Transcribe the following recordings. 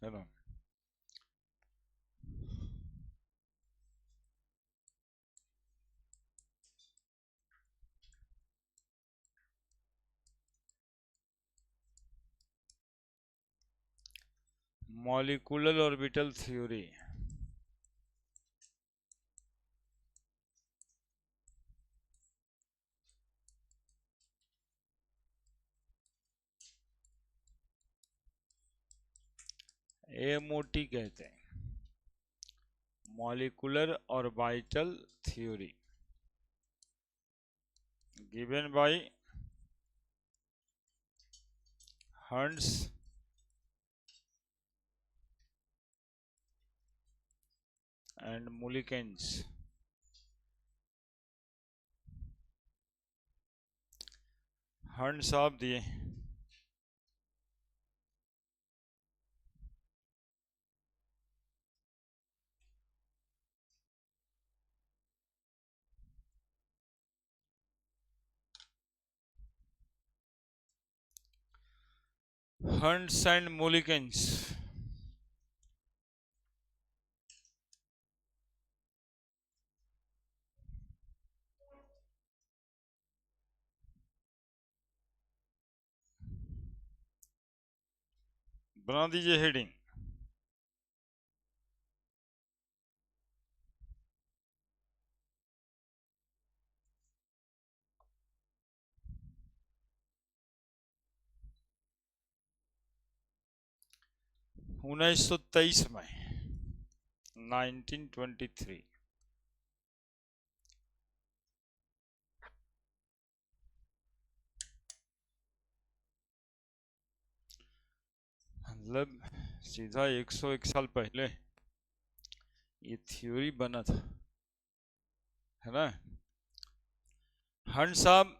है ना। Molecular orbital theory. MOT कहते हैं, molecular orbital theory, given by Hertz and Mullikens. Hertz साहब दिए। Hertz and Mullikens. बना दीजिए हेडिंग। उन्नीस सौ तेईस में 1923 मतलब सीधा 101 साल पहले ये थ्योरी बना था, है ना। हंट साहब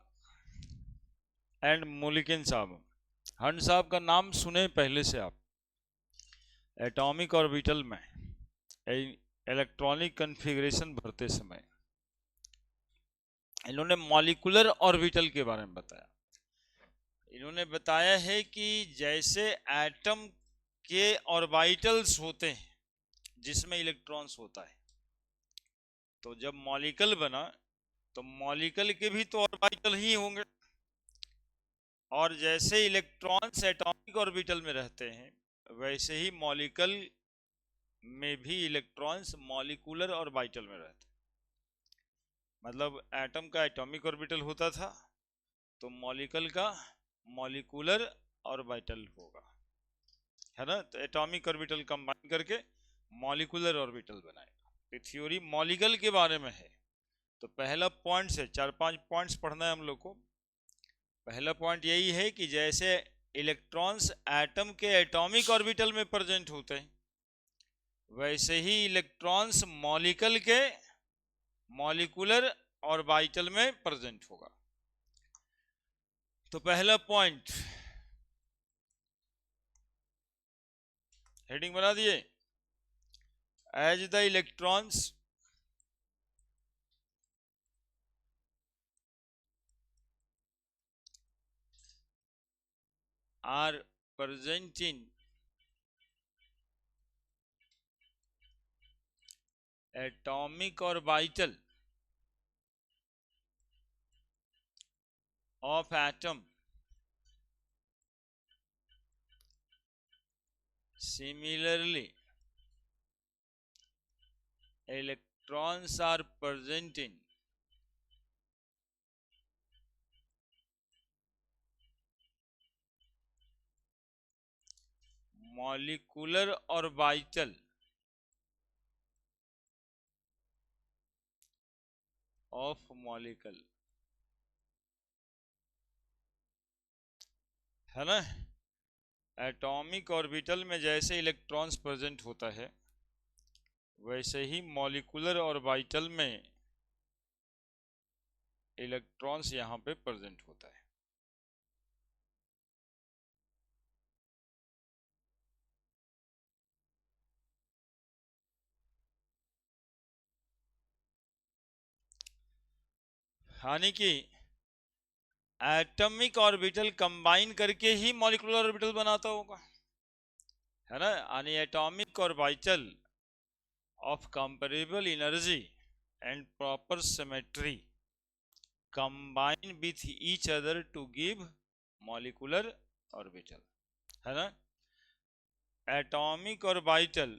एंड मुलिकन साहब। हंट साहब का नाम सुने पहले से आप, एटॉमिक ऑर्बिटल में इलेक्ट्रॉनिक कन्फिग्रेशन भरते समय इन्होंने मॉलिक्यूलर ऑर्बिटल के बारे में बताया। इन्होंने बताया है कि जैसे एटम के ऑर्बिटल्स होते हैं जिसमें इलेक्ट्रॉन्स होता है, तो जब मॉलिक्यूल बना तो मॉलिक्यूल के भी तो ऑर्बिटल ही होंगे, और जैसे इलेक्ट्रॉन्स एटॉमिक ऑर्बिटल में रहते हैं वैसे ही मॉलिक्यूल में भी इलेक्ट्रॉन्स मॉलिक्यूलर ऑर्बिटल में रहते हैं। मतलब एटम का एटॉमिक ऑर्बिटल होता था तो मॉलिक्यूल का मॉलिक्यूलर ऑर्बिटल होगा, है ना। तो एटॉमिक ऑर्बिटल कंबाइन करके मॉलिक्यूलर ऑर्बिटल बनाएगा। ये थ्योरी मॉलिक्यूल के बारे में है। तो पहला पॉइंट से 4-5 पॉइंट्स पढ़ना है हम लोग को। पहला पॉइंट यही है कि जैसे इलेक्ट्रॉन्स एटम के एटॉमिक ऑर्बिटल में प्रेजेंट होते हैं वैसे ही इलेक्ट्रॉन्स मॉलिक्यूल के मॉलिक्यूलर ऑर्बिटल में प्रेजेंट होगा। तो पहला पॉइंट हेडिंग बना दिए, as the electrons are present in atomic orbital of atom, similarly electrons are present in molecular orbital of molecule, है ना। एटॉमिक ऑर्बिटल में जैसे इलेक्ट्रॉन्स प्रेजेंट होता है वैसे ही मॉलिक्यूलर ऑर्बिटल में इलेक्ट्रॉन्स यहाँ पे प्रेजेंट होता है। यानी कि एटॉमिक ऑर्बिटल कंबाइन करके ही मॉलिक्यूलर ऑर्बिटल बनाता होगा, है ना, यानी atomic orbital of comparable energy and proper symmetry combine with each other to give molecular orbital, है ना। atomic orbital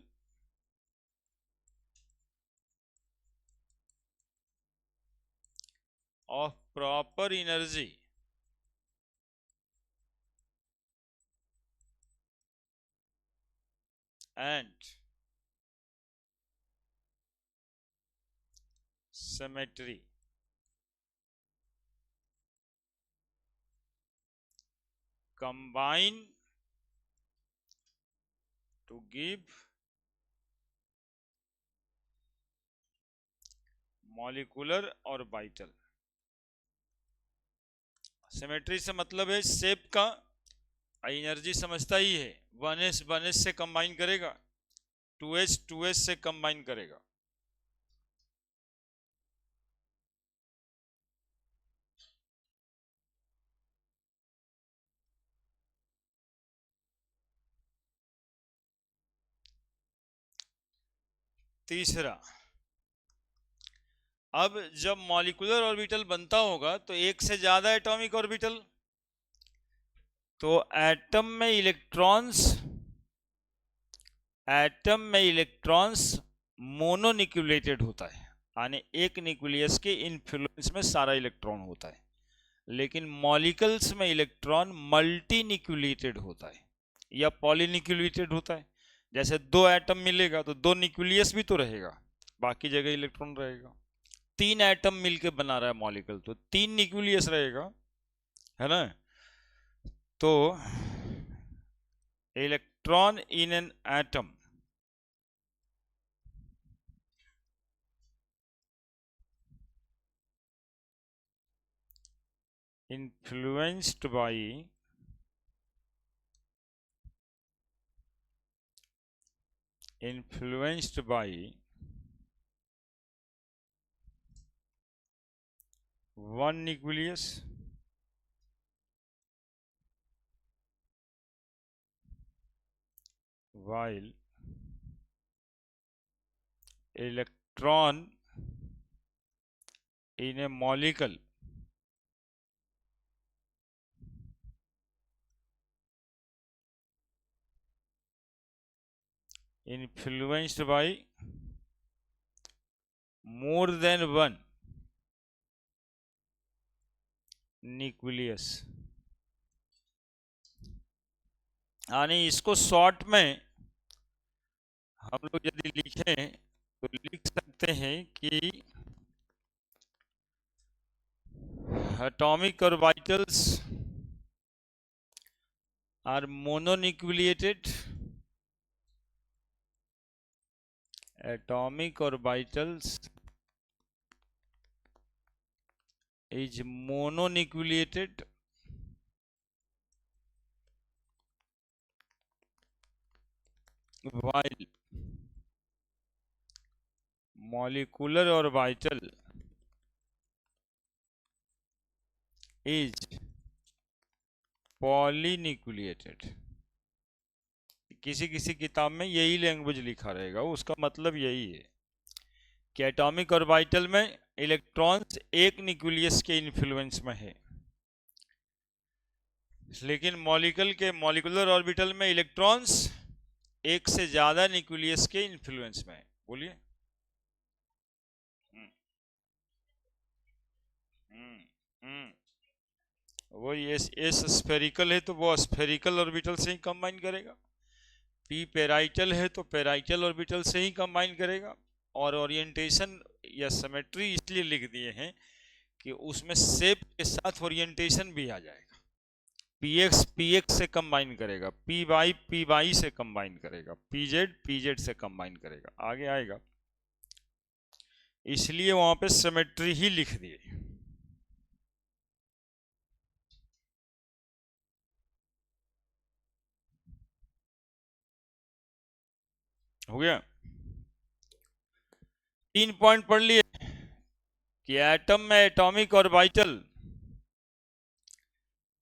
of proper energy and symmetry combine to give molecular orbital। Symmetry से मतलब है शेप का, एनर्जी समझता ही है, 1s से combine करेगा, 2s से कंबाइन करेगा। तीसरा, अब जब मॉलिक्यूलर ऑर्बिटल बनता होगा तो एक से ज्यादा एटॉमिक ऑर्बिटल, तो एटम में इलेक्ट्रॉन्स मोनोन्यूक्लिएटेड होता है, यानी एक न्यूक्लियस के इन्फ्लुएंस में सारा इलेक्ट्रॉन होता है। लेकिन मॉलिक्यूल्स में इलेक्ट्रॉन मल्टी न्यूक्लिएटेड होता है या पॉलीन्यूक्लिएटेड होता है। जैसे दो एटम मिलेगा तो दो न्यूक्लियस भी तो रहेगा, बाकी जगह इलेक्ट्रॉन रहेगा। तीन एटम मिलके बना रहा है मॉलिक्यूल तो तीन न्यूक्लियस रहेगा, है ना। तो electron in an atom influenced by one nucleus while electron in a molecule influenced by more than one nucleus. यानी इसको शॉर्ट में हम लोग यदि लिखें तो लिख सकते हैं कि atomic orbitals are mononucleated, atomic orbitals is mononucleated while molecular orbital is polynucleated। किसी किसी किताब में यही लैंग्वेज लिखा रहेगा, उसका मतलब यही है कि एटॉमिक ऑर्बिटल में इलेक्ट्रॉन्स एक न्यूक्लियस के इन्फ्लुएंस में है, लेकिन मॉलिक्यूलर ऑर्बिटल में इलेक्ट्रॉन्स एक से ज्यादा न्यूक्लियस के इन्फ्लुएंस में है। बोलिए। वो एस स्फेरिकल है तो वो स्फेरिकल ऑर्बिटल से ही कंबाइन करेगा, पी पेराइटल है तो पेराइटल ऑर्बिटल से ही कंबाइन करेगा। और ओरिएंटेशन या सिमेट्री इसलिए लिख दिए हैं कि उसमें शेप के साथ ओरिएंटेशन भी आ जाएगा। पीएक्स से कंबाइन करेगा, पी वाई से कंबाइन करेगा, पीजेड से कंबाइन करेगा, आगे आएगा। इसलिए वहां पे सिमेट्री ही लिख दिए। हो गया। 3 पॉइंट पढ़ लिए कि एटम में एटॉमिक ऑर्बिटल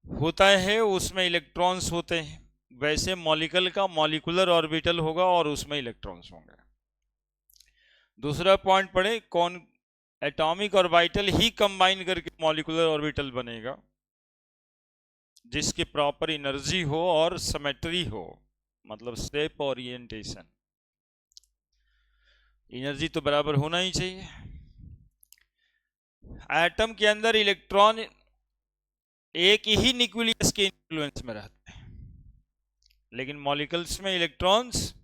होता है, उसमें इलेक्ट्रॉन्स होते हैं, वैसे मॉलिक्यूल का मॉलिक्यूलर ऑर्बिटल होगा और उसमें इलेक्ट्रॉन्स होंगे। दूसरा पॉइंट पढ़े, कौन एटॉमिक ऑर्बिटल ही कंबाइन करके मॉलिक्यूलर ऑर्बिटल बनेगा जिसकी प्रॉपर एनर्जी हो और सिमेट्री हो, मतलब शेप ओरिएंटेशन, एनर्जी तो बराबर होना ही चाहिए। एटम के अंदर इलेक्ट्रॉन एक ही न्यूक्लियस के इन्फ्लुएंस में रहते हैं, लेकिन मॉलिक्यूल्स में इलेक्ट्रॉन्स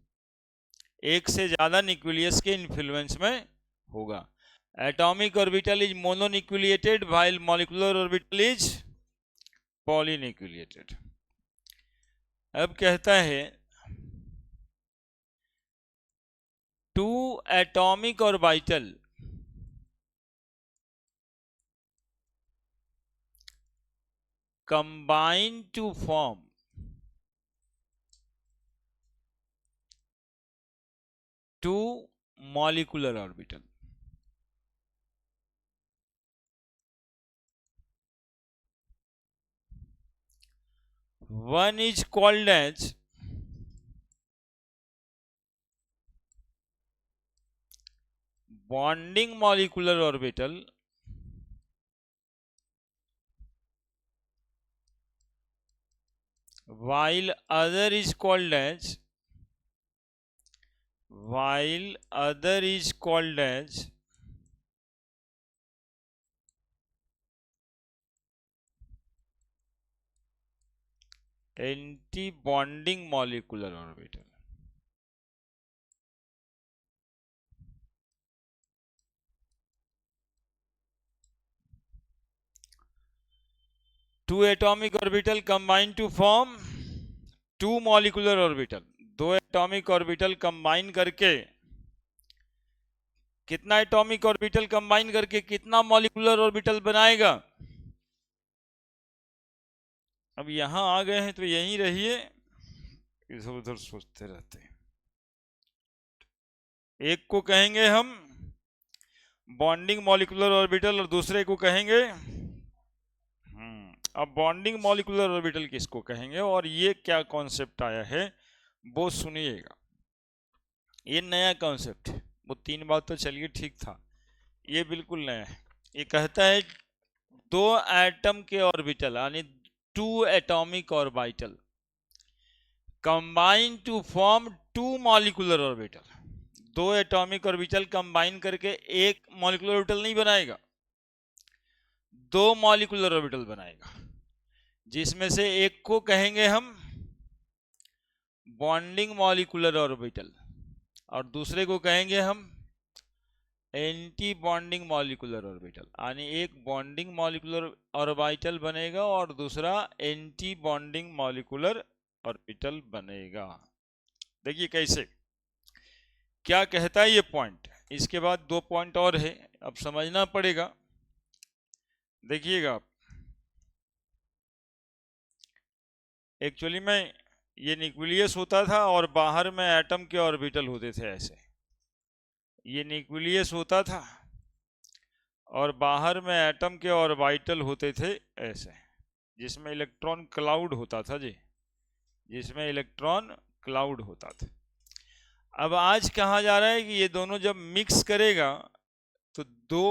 एक से ज्यादा न्यूक्लियस के इन्फ्लुएंस में होगा। Atomic orbital is mononucleated while molecular orbital is polynucleated. अब कहता है two atomic orbital combine to form two molecular orbital. One is called as bonding molecular orbital, while other is called as anti-bonding molecular orbital. Two atomic orbital combine to form two molecular orbital. दो atomic orbital combine करके कितना atomic orbital combine करके कितना molecular orbital बनाएगा। अब यहां आ गए हैं तो यहीं रहिए, इधर उधर सोचते रहते हैं। एक को कहेंगे हम बॉन्डिंग मॉलिक्यूलर ऑर्बिटल और दूसरे को कहेंगे अब बॉन्डिंग मॉलिक्यूलर ऑर्बिटल किसको कहेंगे और ये क्या कॉन्सेप्ट आया है वो सुनिएगा। ये नया कॉन्सेप्ट है, वो तीन बात तो चलिए ठीक था, ये बिल्कुल नया है। ये कहता है दो एटम के ऑर्बिटल यानी two atomic orbital combine to form two molecular orbital. दो एटॉमिक ऑर्बिटल कंबाइन करके एक मॉलिक्यूलर ऑर्बिटल नहीं बनाएगा, दो मॉलिक्यूलर ऑर्बिटल बनाएगा, जिसमें से एक को कहेंगे हम बॉन्डिंग मॉलिक्यूलर ऑर्बिटल और दूसरे को कहेंगे हम एंटी बॉन्डिंग मॉलिक्यूलर ऑर्बिटल। यानी एक बॉन्डिंग मॉलिक्यूलर ऑर्बिटल बनेगा और दूसरा एंटी बॉन्डिंग मॉलिक्यूलर ऑर्बिटल बनेगा। देखिए कैसे, क्या कहता है ये पॉइंट। इसके बाद दो पॉइंट और है, अब समझना पड़ेगा, देखिएगा आप। एक्चुअली में ये न्यूक्लियस होता था और बाहर में एटम के ऑर्बिटल होते थे ऐसे। ये न्यूक्लियस होता था और बाहर में एटम के ऑर्बिटल होते थे ऐसे, जिसमें इलेक्ट्रॉन क्लाउड होता था जी, जिसमें इलेक्ट्रॉन क्लाउड होता था। अब आज कहा जा रहा है कि ये दोनों जब मिक्स करेगा तो दो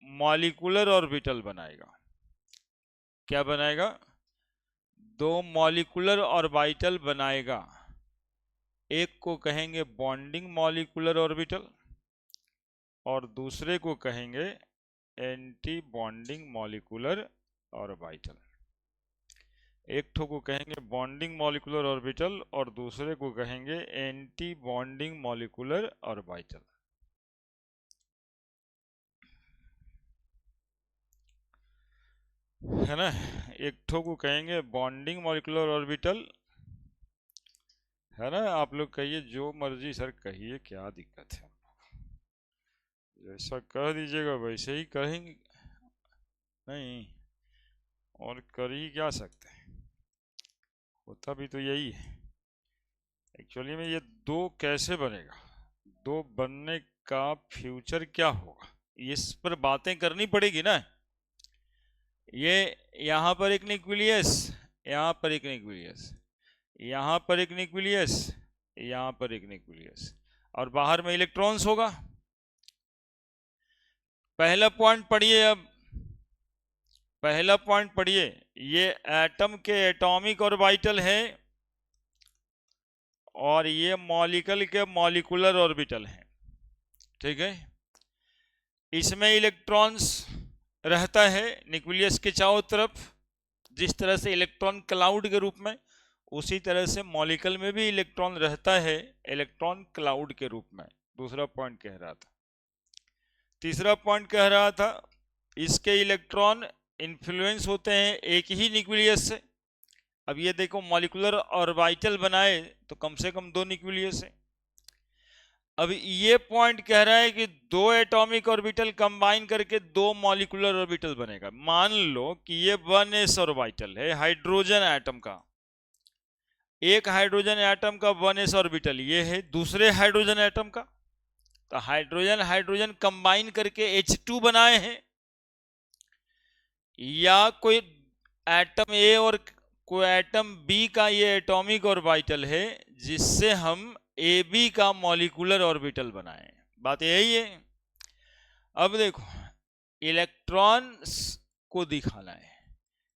मॉलिक्यूलर ऑर्बिटल बनाएगा। क्या बनाएगा? दो मॉलिक्यूलर ऑर्बिटल बनाएगा। एक को कहेंगे बॉन्डिंग मॉलिक्यूलर ऑर्बिटल और दूसरे को कहेंगे एंटी बॉन्डिंग मॉलिक्यूलर ऑर्बिटल। एक ठो को कहेंगे बॉन्डिंग मॉलिक्यूलर ऑर्बिटल और दूसरे को कहेंगे एंटी बॉन्डिंग मॉलिक्यूलर ऑर्बिटल। है ना? एक ठो को कहेंगे बॉन्डिंग मॉलिक्यूलर ऑर्बिटल, है ना? आप लोग कहिए जो मर्जी सर कहिए, क्या दिक्कत है, जैसा कह दीजिएगा वैसे ही कहेंगे, नहीं और कर ही क्या सकते हैं, होता भी तो यही है। एक्चुअली में ये दो कैसे बनेगा, दो बनने का फ्यूचर क्या होगा, इस पर बातें करनी पड़ेगी ना। ये यहाँ पर एक न्यूक्लियस, यहाँ पर एक न्यूक्लियस, यहाँ पर एक न्यूक्लियस, यहाँ पर एक न्यूक्लियस, और बाहर में इलेक्ट्रॉन्स होगा। पहला पॉइंट पढ़िए। अब पहला पॉइंट पढ़िए, ये एटम के एटॉमिक ऑर्बिटल है और ये मॉलिक्यूल के मॉलिक्यूलर ऑर्बिटल है। ठीक है, इसमें इलेक्ट्रॉन्स रहता है न्यूक्लियस के चारों तरफ। जिस तरह से इलेक्ट्रॉन क्लाउड के रूप में, उसी तरह से मॉलिक्यूल में भी इलेक्ट्रॉन रहता है, इलेक्ट्रॉन क्लाउड के रूप में। दूसरा पॉइंट कह रहा था। तीसरा पॉइंट कह रहा था, इसके इलेक्ट्रॉन इन्फ्लुएंस होते हैं एक ही न्यूक्लियस से। अब ये देखो, मॉलिक्यूलर ऑर्बिटल बनाए तो कम से कम 2 न्यूक्लियस है। अब ये पॉइंट कह रहा है कि 2 एटॉमिक ऑर्बिटल कंबाइन करके 2 मॉलिक्यूलर ऑर्बिटल बनेगा। मान लो कि ये 1s ऑर्बिटल है हाइड्रोजन एटम का। एक हाइड्रोजन एटम का 1s ऑर्बिटल ये है, दूसरे हाइड्रोजन एटम का। तो हाइड्रोजन हाइड्रोजन कंबाइन करके H2 बनाए हैं, या कोई एटम ए और कोई एटम बी का ये एटॉमिक ऑर्बिटल है, जिससे हम ए बी का मॉलिक्यूलर ऑर्बिटल बनाए। बात यही है। अब देखो, इलेक्ट्रॉन को दिखाना है।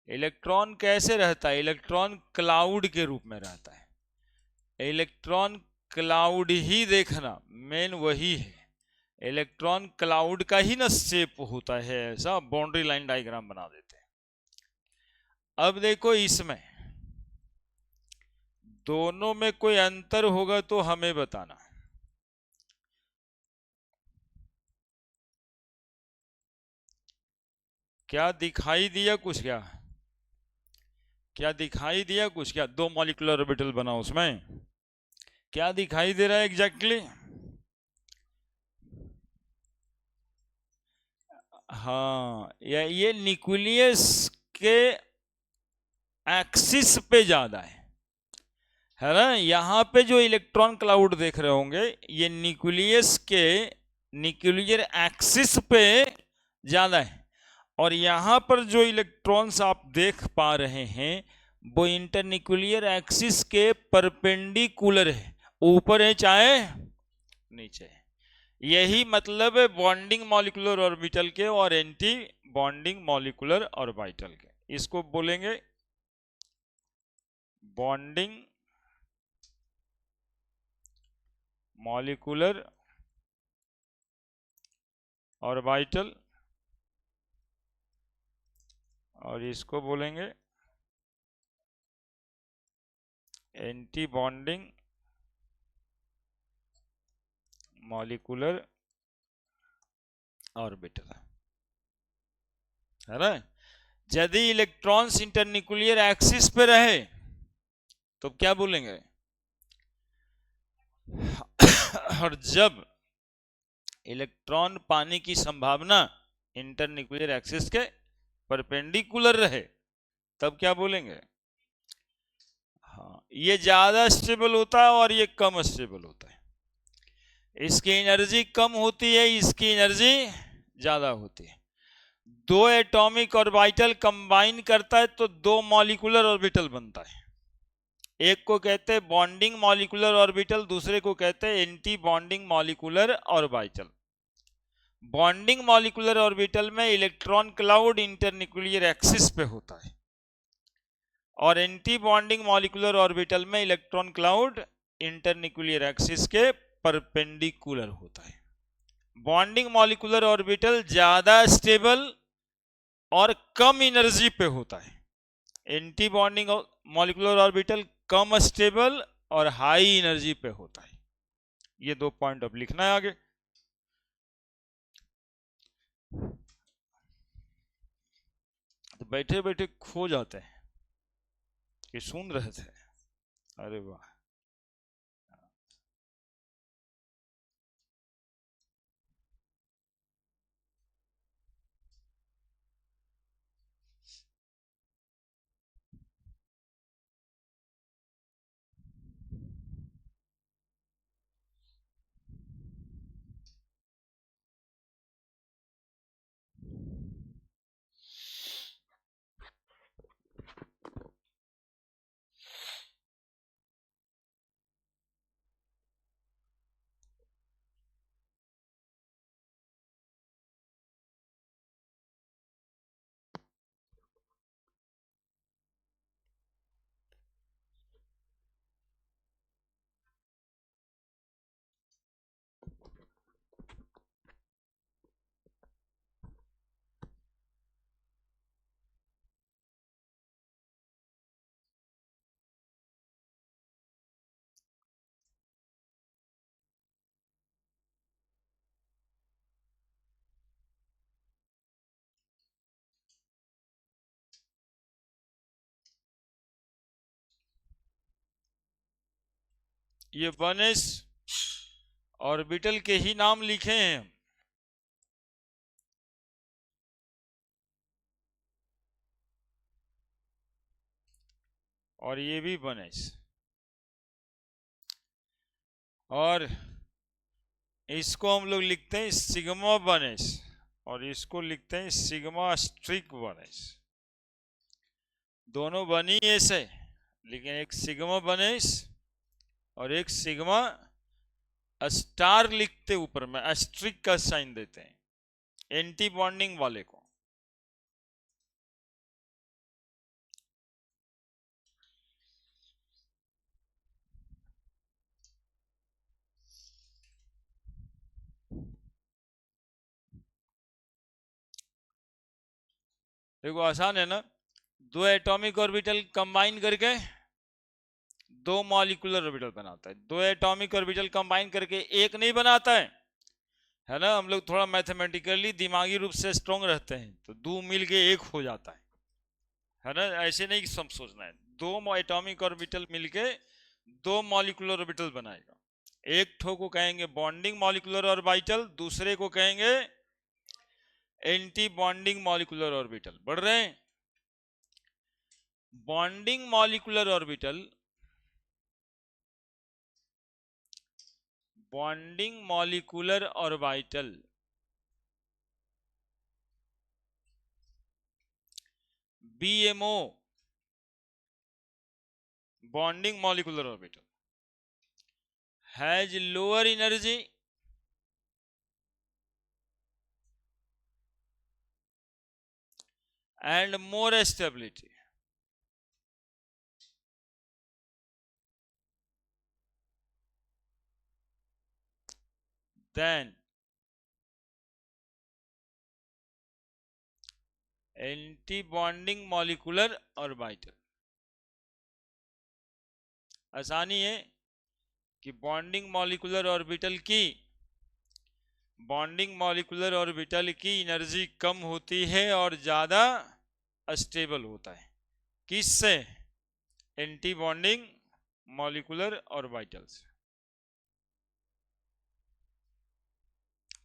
इलेक्ट्रॉन कैसे रहता है? इलेक्ट्रॉन क्लाउड के रूप में रहता है। इलेक्ट्रॉन क्लाउड ही देखना, मेन वही है। इलेक्ट्रॉन क्लाउड का ही ना शेप होता है, ऐसा बाउंड्री लाइन डायग्राम बना देते हैं। अब देखो, इसमें दोनों में कोई अंतर होगा तो हमें बताना। क्या दिखाई दिया कुछ? क्या दिखाई दिया कुछ? क्या 2 मॉलिक्यूलर ऑर्बिटल बना, उसमें क्या दिखाई दे रहा है एग्जैक्टली? हाँ, ये न्यूक्लियस के एक्सिस पे ज्यादा है ना। यहाँ पे जो इलेक्ट्रॉन क्लाउड देख रहे होंगे, ये न्यूक्लियस के न्यूक्लियर एक्सिस पे ज्यादा है। और यहाँ पर जो इलेक्ट्रॉन्स आप देख पा रहे हैं, वो इंटरन्यूक्लियर एक्सिस के परपेंडिकुलर है, ऊपर है चाहे नीचे है। यही मतलब है बॉन्डिंग मॉलिक्यूलर ऑर्बिटल के और एंटी बॉन्डिंग मॉलिक्यूलर ऑर्बिटल के। इसको बोलेंगे बॉन्डिंग मॉलिक्यूलर ऑर्बिटल, और इसको बोलेंगे एंटी बॉन्डिंग मॉलिक्यूलर ऑर्बिटल, है ना। यदि इलेक्ट्रॉन्स इंटरन्यूक्लियर एक्सिस पे रहे तो क्या बोलेंगे? और जब इलेक्ट्रॉन पाने की संभावना इंटरन्यूक्लियर एक्सिस के परपेंडिकुलर रहे, तब क्या बोलेंगे? हाँ, ये ज्यादा स्टेबल होता है और ये कम स्टेबल होता है। इसकी एनर्जी कम होती है, इसकी एनर्जी ज्यादा होती है। 2 एटॉमिक ऑर्बिटल कंबाइन करता है तो 2 मॉलिक्यूलर ऑर्बिटल बनता है। एक को कहते हैं बॉन्डिंग मॉलिक्यूलर ऑर्बिटल, दूसरे को कहते हैं anti bonding molecular orbital. Bonding molecular orbital में इलेक्ट्रॉन क्लाउड इंटरन्यूक्लियर एक्सिस पे होता है, और एंटी बॉन्डिंग मॉलिक्यूलर ऑर्बिटल में इलेक्ट्रॉन क्लाउड इंटरन्यूक्लियर एक्सिस के परपेंडिकुलर होता है। बॉन्डिंग मॉलिक्यूलर ऑर्बिटल ज्यादा स्टेबल और कम एनर्जी पे होता है। एंटी बॉन्डिंग मॉलिक्यूलर ऑर्बिटल कम स्टेबल और हाई एनर्जी पे होता है। ये 2 पॉइंट अब लिखना है आगे। तो बैठे बैठे खो जाते हैं कि सुन रहे थे। अरे वाह। ये 1s ऑर्बिटल के ही नाम लिखे हैं। और ये भी 1s, और इसको हम लोग लिखते हैं सिग्मा 1s, और इसको लिखते हैं सिग्मा स्ट्रिक 1s। दोनों 1s है, लेकिन एक सिग्मा 1s और एक सिग्मा स्टार लिखते ऊपर में स्ट्रिक का साइन देते हैं एंटी बॉन्डिंग वाले को। देखो आसान है ना, दो एटॉमिक ऑर्बिटल कंबाइन करके दो मॉलिक्यूलर ऑर्बिटल बनाता है। दो एटॉमिक ऑर्बिटल कंबाइन करके एक नहीं बनाता है ना। हम लोग थोड़ा मैथमेटिकली दिमागी रूप से स्ट्रांग रहते हैं, तो दो मिल के एक हो जाता है ना। ऐसे नहीं सब सोचना है, दो एटॉमिक ऑर्बिटल मिलके दो मॉलिक्यूलर ऑर्बिटल बनाएगा। एक ठो को कहेंगे बॉन्डिंग मॉलिक्यूलर ऑर्बिटल, दूसरे को कहेंगे एंटी बॉन्डिंग मॉलिक्यूलर ऑर्बिटल। बढ़ रहे हैं। Bonding molecular orbital, bonding molecular orbital BMO, bonding molecular orbital, has lower energy and more stability than anti-bonding molecular orbital। आसानी है कि बॉन्डिंग मॉलिक्यूलर ऑर्बिटल की एनर्जी कम होती है और ज्यादा स्टेबल होता है। किससे? एंटी बॉन्डिंग मॉलिक्यूलर ऑर्बिटल से।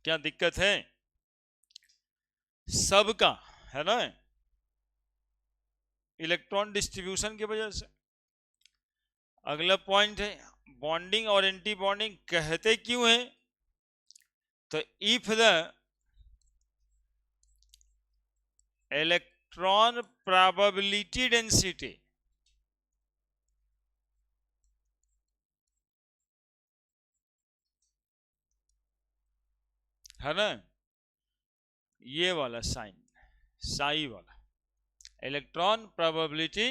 क्या दिक्कत है? सबका है ना, इलेक्ट्रॉन डिस्ट्रीब्यूशन की वजह से। अगला पॉइंट है बॉन्डिंग और एंटी बॉन्डिंग कहते क्यों है? तो if the electron probability density है ना, ये वाला साइन साई वाला electron probability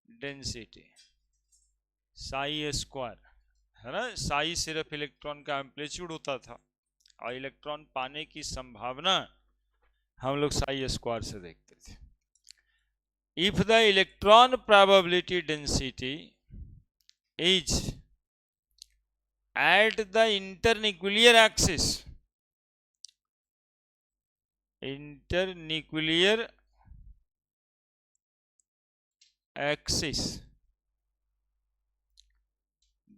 density Sai square है ना। साई सिर्फ इलेक्ट्रॉन का एम्पलीट्यूड होता था, और इलेक्ट्रॉन पाने की संभावना हम लोग साई स्क्वायर से देखते थे। If the electron probability density is at the internuclear axis, internuclear axis,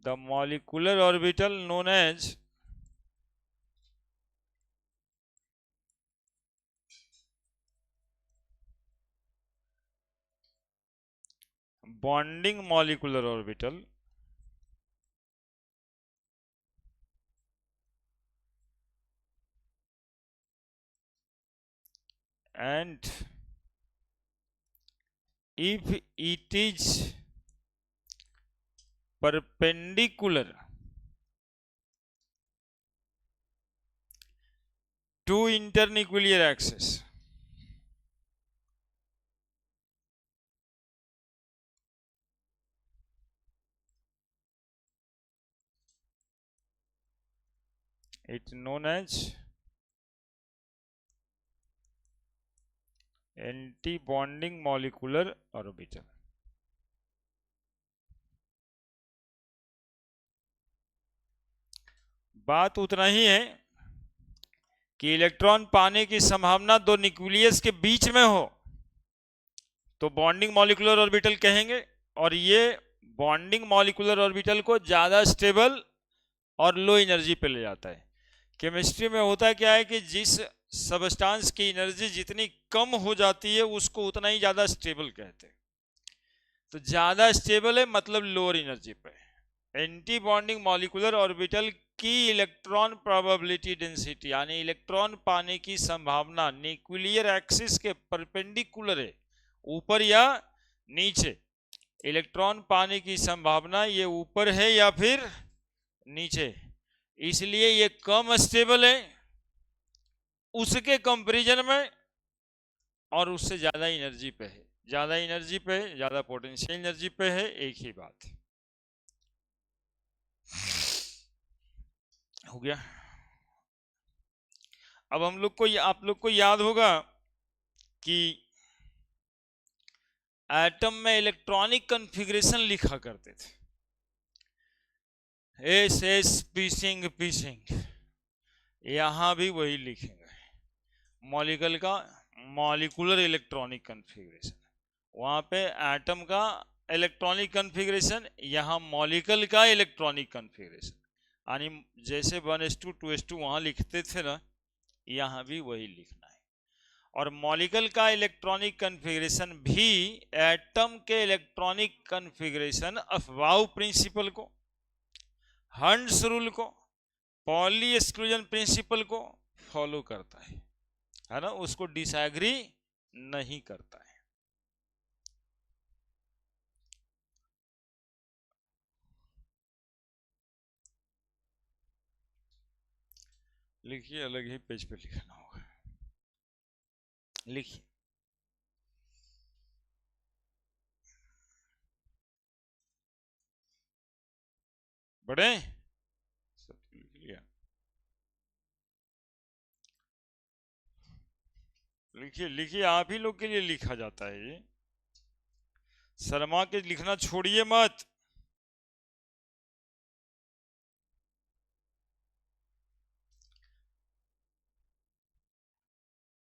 the molecular orbital known as bonding molecular orbital and if it is perpendicular to internuclear axis, it's known as anti-bonding molecular orbital। बात उतना ही है कि electron पाने की संभावना दो nucleus के बीच में हो तो बॉन्डिंग मॉलिक्यूलर ऑर्बिटल कहेंगे, और ये बॉन्डिंग मॉलिक्यूलर ऑर्बिटल को ज्यादा स्टेबल और लो एनर्जी पे ले जाता है। केमिस्ट्री में होता क्या है कि जिस सबस्टांस की एनर्जी जितनी कम हो जाती है उसको उतना ही ज्यादा स्टेबल कहते हैं। तो ज्यादा स्टेबल है मतलब लोअर एनर्जी पे। एंटी बॉन्डिंग मॉलिक्यूलर ऑर्बिटल की इलेक्ट्रॉन प्रोबेबिलिटी डेंसिटी यानी इलेक्ट्रॉन पाने की संभावना न्यूक्लियर एक्सिस के परपेंडिकुलर है, ऊपर या नीचे। इलेक्ट्रॉन पाने की संभावना ये ऊपर है या फिर नीचे, इसलिए ये कम स्टेबल है उसके कंपैरिजन में और उससे ज्यादा एनर्जी पे है। ज्यादा एनर्जी पे है, ज्यादा पोटेंशियल एनर्जी पे है, एक ही बात हो गया। अब हम लोग को आप लोग को याद होगा कि एटम में इलेक्ट्रॉनिक कॉन्फ़िगरेशन लिखा करते थे, एस एस पीसिंग पीसिंग, यहां भी वही लिखेंगे, मॉलिक्यूल का मॉलिक्यूलर इलेक्ट्रॉनिक कॉन्फ़िगरेशन। वहां पे एटम का इलेक्ट्रॉनिक कॉन्फ़िगरेशन, यहां मॉलिक्यूल का इलेक्ट्रॉनिक कॉन्फ़िगरेशन, यानी जैसे 1s2 2s2 वहां लिखते थे ना, यहां भी वही लिखना है। और मॉलिक्यूल का इलेक्ट्रॉनिक कॉन्फ़िगरेशन भी एटम के इलेक्ट्रॉनिक कॉन्फ़िगरेशन अफबाउ प्रिंसिपल को, हंड्स रूल को, पॉली एक्सक्लूजन प्रिंसिपल को फॉलो करता है ना, उसको डिसएग्री नहीं करता है। लिखिए, अलग ही पेज पे लिखना होगा, लिखिए। बड़े सब लिख लिया, लिखिए लिखिए, आप ही लोग के लिए लिखा जाता है ये, शर्मा के लिखना छोड़िए मत।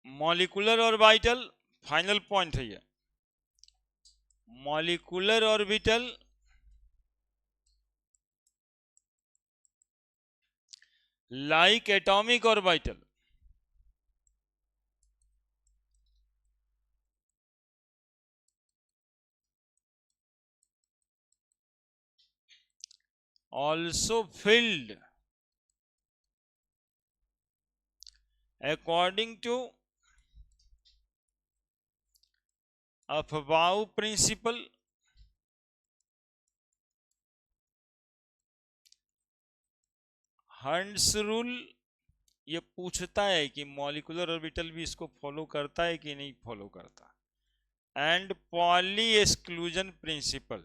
मॉलिक्यूलर ऑर्बिटल, फाइनल पॉइंट है ये, molecular orbital like atomic orbital also filled according to Aufbau principle Hund's rule. ये पूछता है कि मॉलिक्यूलर ऑर्बिटल भी इसको फॉलो करता है कि नहीं फॉलो करता। एंड पॉली एक्सक्लूजन प्रिंसिपल,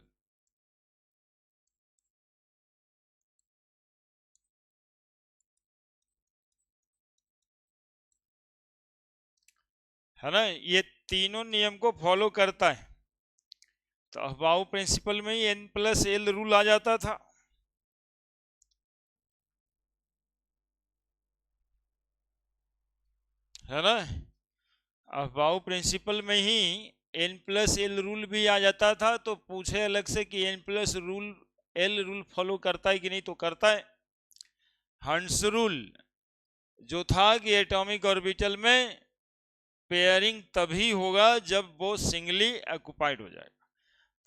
है ना, ये तीनों नियम को फॉलो करता है। तो अफबाउ प्रिंसिपल में ही n+l रूल आ जाता था, है ना। अफबाउ प्रिंसिपल में ही n+l रूल भी आ जाता था। तो पूछे अलग से कि n+l रूल फॉलो करता है कि नहीं, तो करता है। हंड्स रूल जो था कि एटॉमिक ऑर्बिटल में पेयरिंग तभी होगा जब वो सिंगली ऑक्युपाइड हो जाएगा।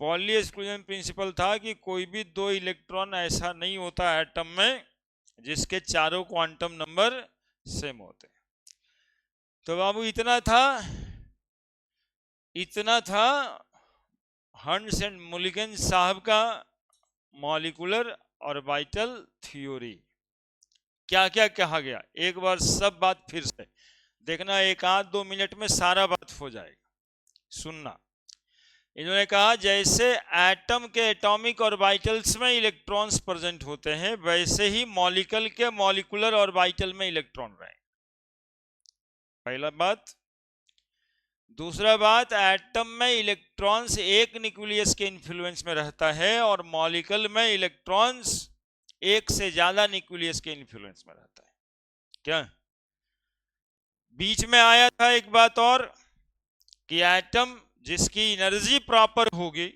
पॉली एक्सक्लूजन प्रिंसिपल था कि कोई भी दो इलेक्ट्रॉन ऐसा नहीं होता एटम में जिसके चारों क्वांटम नंबर सेम होते। तो बाबू इतना था हंड्स एंड मुलिगन साहब का मॉलिक्यूलर ऑर्बिटल थ्योरी। क्या क्या कहा गया, एक बार सब बात फिर से देखना, एक आध 2 मिनट में सारा बात हो जाएगा, सुनना। इन्होंने कहा जैसे एटम के एटॉमिक ऑर्बिटल्स में इलेक्ट्रॉन्स प्रेजेंट होते हैं, वैसे ही मॉलिक्यूल के मॉलिक्यूलर ऑर्बिटल में इलेक्ट्रॉन रहेंगे, पहला बात। दूसरा बात, एटम में इलेक्ट्रॉन्स एक न्यूक्लियस के इन्फ्लुएंस में रहता है और मॉलिक्यूल में इलेक्ट्रॉन्स एक से ज्यादा न्यूक्लियस के इन्फ्लुएंस में रहता है। क्या बीच में आया था एक बात और कि एटम जिसकी एनर्जी प्रॉपर होगी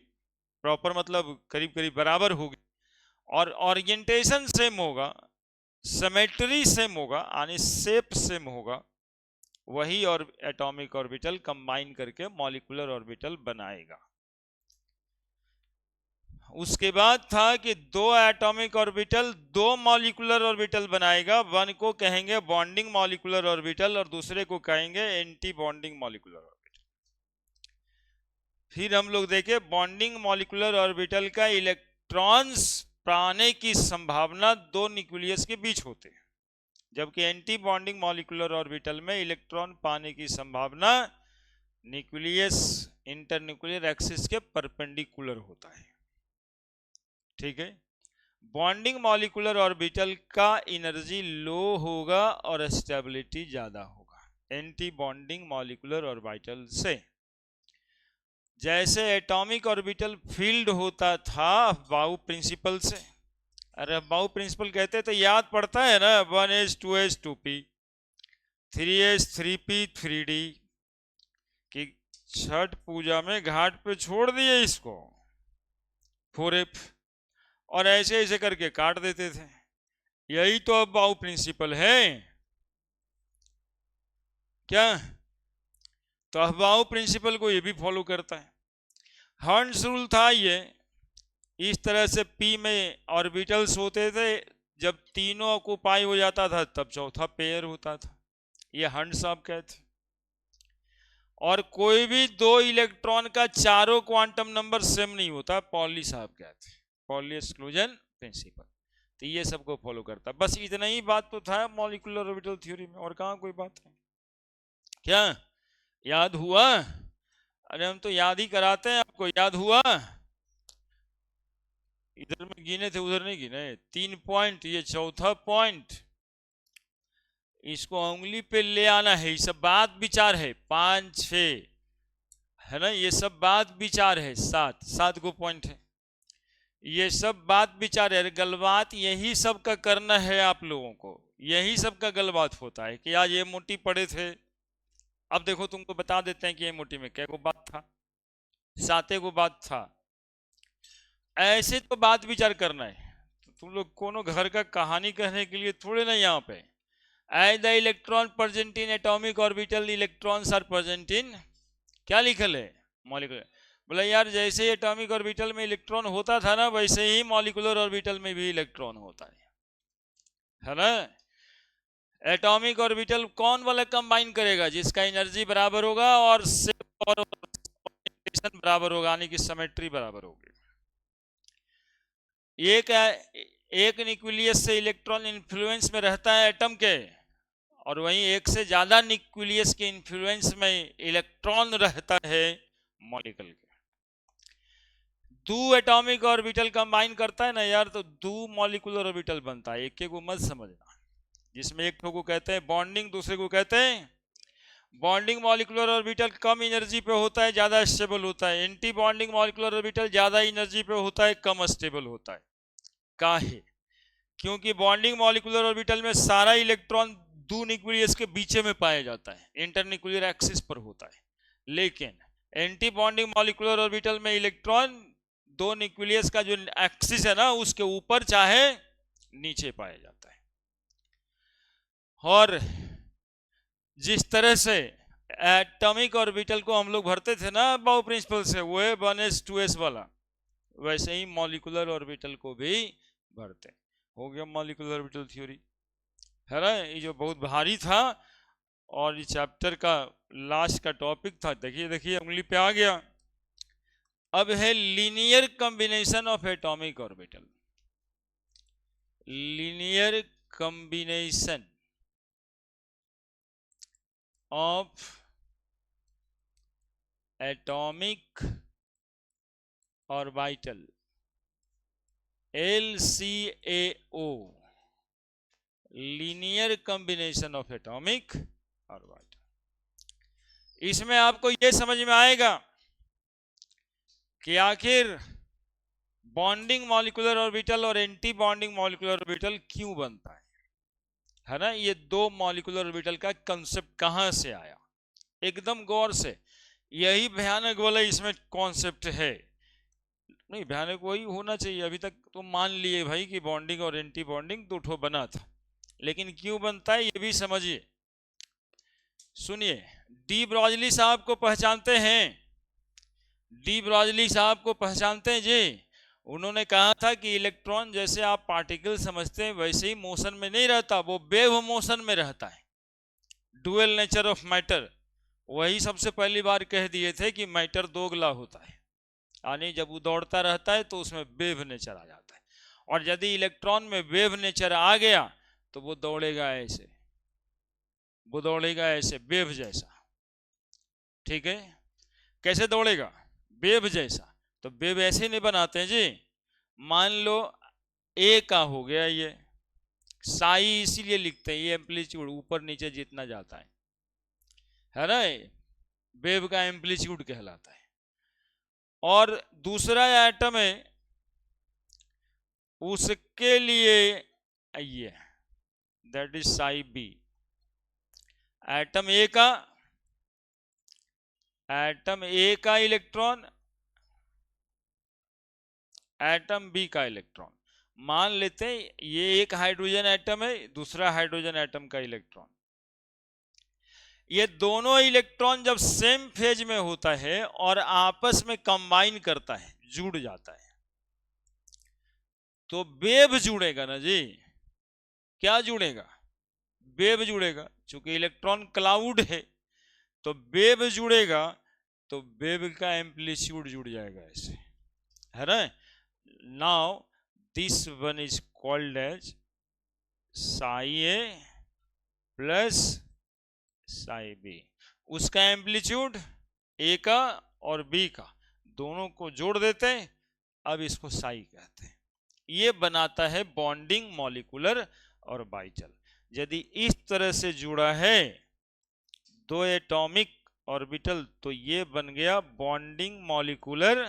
प्रॉपर मतलब करीब करीब बराबर होगी, और ओरिएंटेशन सेम होगा, सिमेट्री सेम होगा, यानी शेप सेम होगा, वही और एटॉमिक ऑर्बिटल कंबाइन करके मॉलिक्यूलर ऑर्बिटल बनाएगा। उसके बाद था कि दो एटॉमिक ऑर्बिटल दो मॉलिक्यूलर ऑर्बिटल बनाएगा, वन को कहेंगे बॉन्डिंग मॉलिक्यूलर ऑर्बिटल और दूसरे को कहेंगे एंटी बॉन्डिंग मॉलिक्यूलर ऑर्बिटल। फिर हम लोग देखे बॉन्डिंग मॉलिक्यूलर ऑर्बिटल का इलेक्ट्रॉन्स पाने की संभावना दो न्यूक्लियस के बीच होते हैं, जबकि एंटी बॉन्डिंग मॉलिक्यूलर ऑर्बिटल में इलेक्ट्रॉन पाने की संभावना न्यूक्लियस इंटरन्यूक्लियर एक्सिस के परपेंडिकुलर होता है। ठीक है, बॉन्डिंग मॉलिक्यूलर ऑर्बिटल का एनर्जी लो होगा और स्टेबिलिटी ज्यादा होगा एंटी बॉन्डिंग मॉलिक्यूलर ऑर्बिटल से। जैसे एटॉमिक ऑर्बिटल फील्ड होता था अफबाउ प्रिंसिपल से, अरे अफबाउ प्रिंसिपल कहते तो याद पड़ता है ना, 1s 2s 2p 3s 3p 3d कि छठ पूजा में घाट पे छोड़ दिए इसको 4f और ऐसे ऐसे करके काट देते थे। यही तो अफबाउ प्रिंसिपल है क्या? तो अफबाउ प्रिंसिपल को ये भी फॉलो करता है। हर्ट्ज रूल था ये, इस तरह से पी में ऑर्बिटल्स होते थे, जब तीनों ऑक्युपाई हो जाता था तब चौथा पेयर होता था, ये हर्ट्ज साहब कहते। और कोई भी दो इलेक्ट्रॉन का चारों क्वांटम नंबर सेम नहीं होता, पॉली साहब कहते, पॉली एक्सक्लूजन प्रिंसिपल। तो ये सबको फॉलो करता, बस इतना ही बात तो था मॉलिक्यूलर ऑर्बिटल थ्योरी में, और कहाँ कोई बात है क्या? याद हुआ? अरे हम तो याद ही कराते हैं आपको, याद हुआ? इधर में गिने थे उधर नहीं गिने, 3 पॉइंट, ये चौथा पॉइंट, इसको उंगली पे ले आना है। ये सब बात विचार है, 5 6 है ना, ये सब बात विचार है, 7 को पॉइंट है, ये सब बात विचार है। गलबात यही सब का करना है आप लोगों को, यही सब का गलबात होता है कि आज ये मोटी पड़े थे, अब देखो तुमको बता देते हैं कि ये मोटी में क्या को बात था, 7 को बात था। ऐसे तो बात विचार करना है, तो तुम लोग कोनो घर का कहानी कहने के लिए थोड़े ना यहाँ पे। As the electron present in atomic orbital electrons are present in, क्या लिखल है? मॉलिक्यूलर। बोला यार जैसे एटॉमिक ऑर्बिटल में इलेक्ट्रॉन होता था ना, वैसे ही मॉलिक्यूलर ऑर्बिटल में भी इलेक्ट्रॉन होता है ना। एटॉमिक ऑर्बिटल कौन वाला कंबाइन करेगा? जिसका एनर्जी बराबर होगा और बराबर होगा, यानी कि सिमेट्री बराबर होगी। एक न्यूक्लियस से इलेक्ट्रॉन इन्फ्लुएंस में रहता है एटम के, और वहीं एक से ज्यादा न्यूक्लियस के इन्फ्लुएंस में इलेक्ट्रॉन रहता है मॉलिक्यूल के। दो एटॉमिक ऑर्बिटल कंबाइन करता है ना यार, तो दो मॉलिक्यूलर ऑर्बिटल बनता है, एक को मत समझना, जिसमें एक को कहते हैं बॉन्डिंग, दूसरे को कहते हैं बॉन्डिंग मॉलिक्यूलर ऑर्बिटल कम एनर्जी पे होता है, ज्यादा स्टेबल होता है। एंटी बॉन्डिंग मॉलिक्यूलर ऑर्बिटल ज्यादा एनर्जी पे होता है, कम स्टेबल होता है। काहे? क्योंकि बॉन्डिंग मॉलिक्यूलर ऑर्बिटल में सारा इलेक्ट्रॉन दो न्यूक्लियस के बीच में पाया जाता है, इंटरन्यूक्लियर एक्सिस पर होता है। लेकिन एंटी बॉन्डिंग मॉलिक्यूलर ऑर्बिटल में इलेक्ट्रॉन दो न्यूक्लियस का जो एक्सिस है ना, उसके ऊपर चाहे नीचे पाया जाता है। और जिस तरह से एटॉमिक ऑर्बिटल को हम लोग भरते थे ना अफबाउ प्रिंसिपल से, वो है 1s 2s वाला, वैसे ही मॉलिक्यूलर ऑर्बिटल को भी भरते। हो गया मॉलिक्यूलर ऑर्बिटल थ्योरी, है ना। ये जो बहुत भारी था और इस चैप्टर का लास्ट का टॉपिक था, देखिए देखिए उंगली पे आ गया। अब है linear combination of atomic orbital. Linear combination of atomic orbital, LCAO, linear combination of atomic orbital. इसमें आपको यह समझ में आएगा कि आखिर बॉन्डिंग मॉलिक्यूलर ऑर्बिटल और एंटी बॉन्डिंग मॉलिक्यूलर ऑर्बिटल क्यों बनता है ना। ये दो मॉलिक्यूलर ऑर्बिटल का कंसेप्ट कहां से आया, एकदम गौर से, यही भयानक वाला इसमें कॉन्सेप्ट है। नहीं, भयानक वही होना चाहिए। अभी तक तो मान लिए भाई कि बॉन्डिंग और एंटी बॉन्डिंग दो ठो बना था, लेकिन क्यों बनता है ये भी समझिए। सुनिए, डी ब्रॉगली साहब को पहचानते हैं? डी ब्रॉगली साहब को पहचानते हैं जी? उन्होंने कहा था कि इलेक्ट्रॉन जैसे आप पार्टिकल समझते हैं वैसे ही मोशन में नहीं रहता, वो वेव मोशन में रहता है। डुअल नेचर ऑफ मैटर, वही सबसे पहली बार कह दिए थे कि मैटर दोगला होता है, यानी जब वो दौड़ता रहता है तो उसमें वेव नेचर आ जाता है। और यदि इलेक्ट्रॉन में वेव नेचर आ गया तो वो दौड़ेगा ऐसे, वो दौड़ेगा ऐसे वेव जैसा। ठीक है, कैसे दौड़ेगा? वेव जैसा। तो वेव ऐसे नहीं बनाते हैं जी। मान लो ए का हो गया ये साई, इसीलिए लिखते हैं ये एम्पलीट्यूड ऊपर नीचे जितना जाता है ना, वेव का एम्पलीट्यूड कहलाता है। और दूसरा एटम है, उसके लिए ये that is psi B. Atom A का इलेक्ट्रॉन, एटम बी का इलेक्ट्रॉन। मान लेते हैं ये एक हाइड्रोजन एटम है, दूसरा हाइड्रोजन एटम का इलेक्ट्रॉन। ये दोनों इलेक्ट्रॉन जब सेम फेज में होता है और आपस में कंबाइन करता है, जुड़ जाता है, तो वेव जुड़ेगा ना जी। क्या जुड़ेगा? वेव जुड़ेगा। चूंकि इलेक्ट्रॉन क्लाउड है तो वेव जुड़ेगा, तो वेव का एम्पलीट्यूड जुड़ जाएगा ऐसे, है ना। Now this one is called as psi A plus psi B. उसका एम्पलीट्यूड ए का और बी का दोनों को जोड़ देते हैं, अब इसको साई कहते हैं। ये बनाता है बॉन्डिंग मॉलिक्यूलर ऑर्बिटल। यदि इस तरह से जुड़ा है दो एटॉमिक ऑर्बिटल तो ये बन गया बॉन्डिंग मॉलिक्यूलर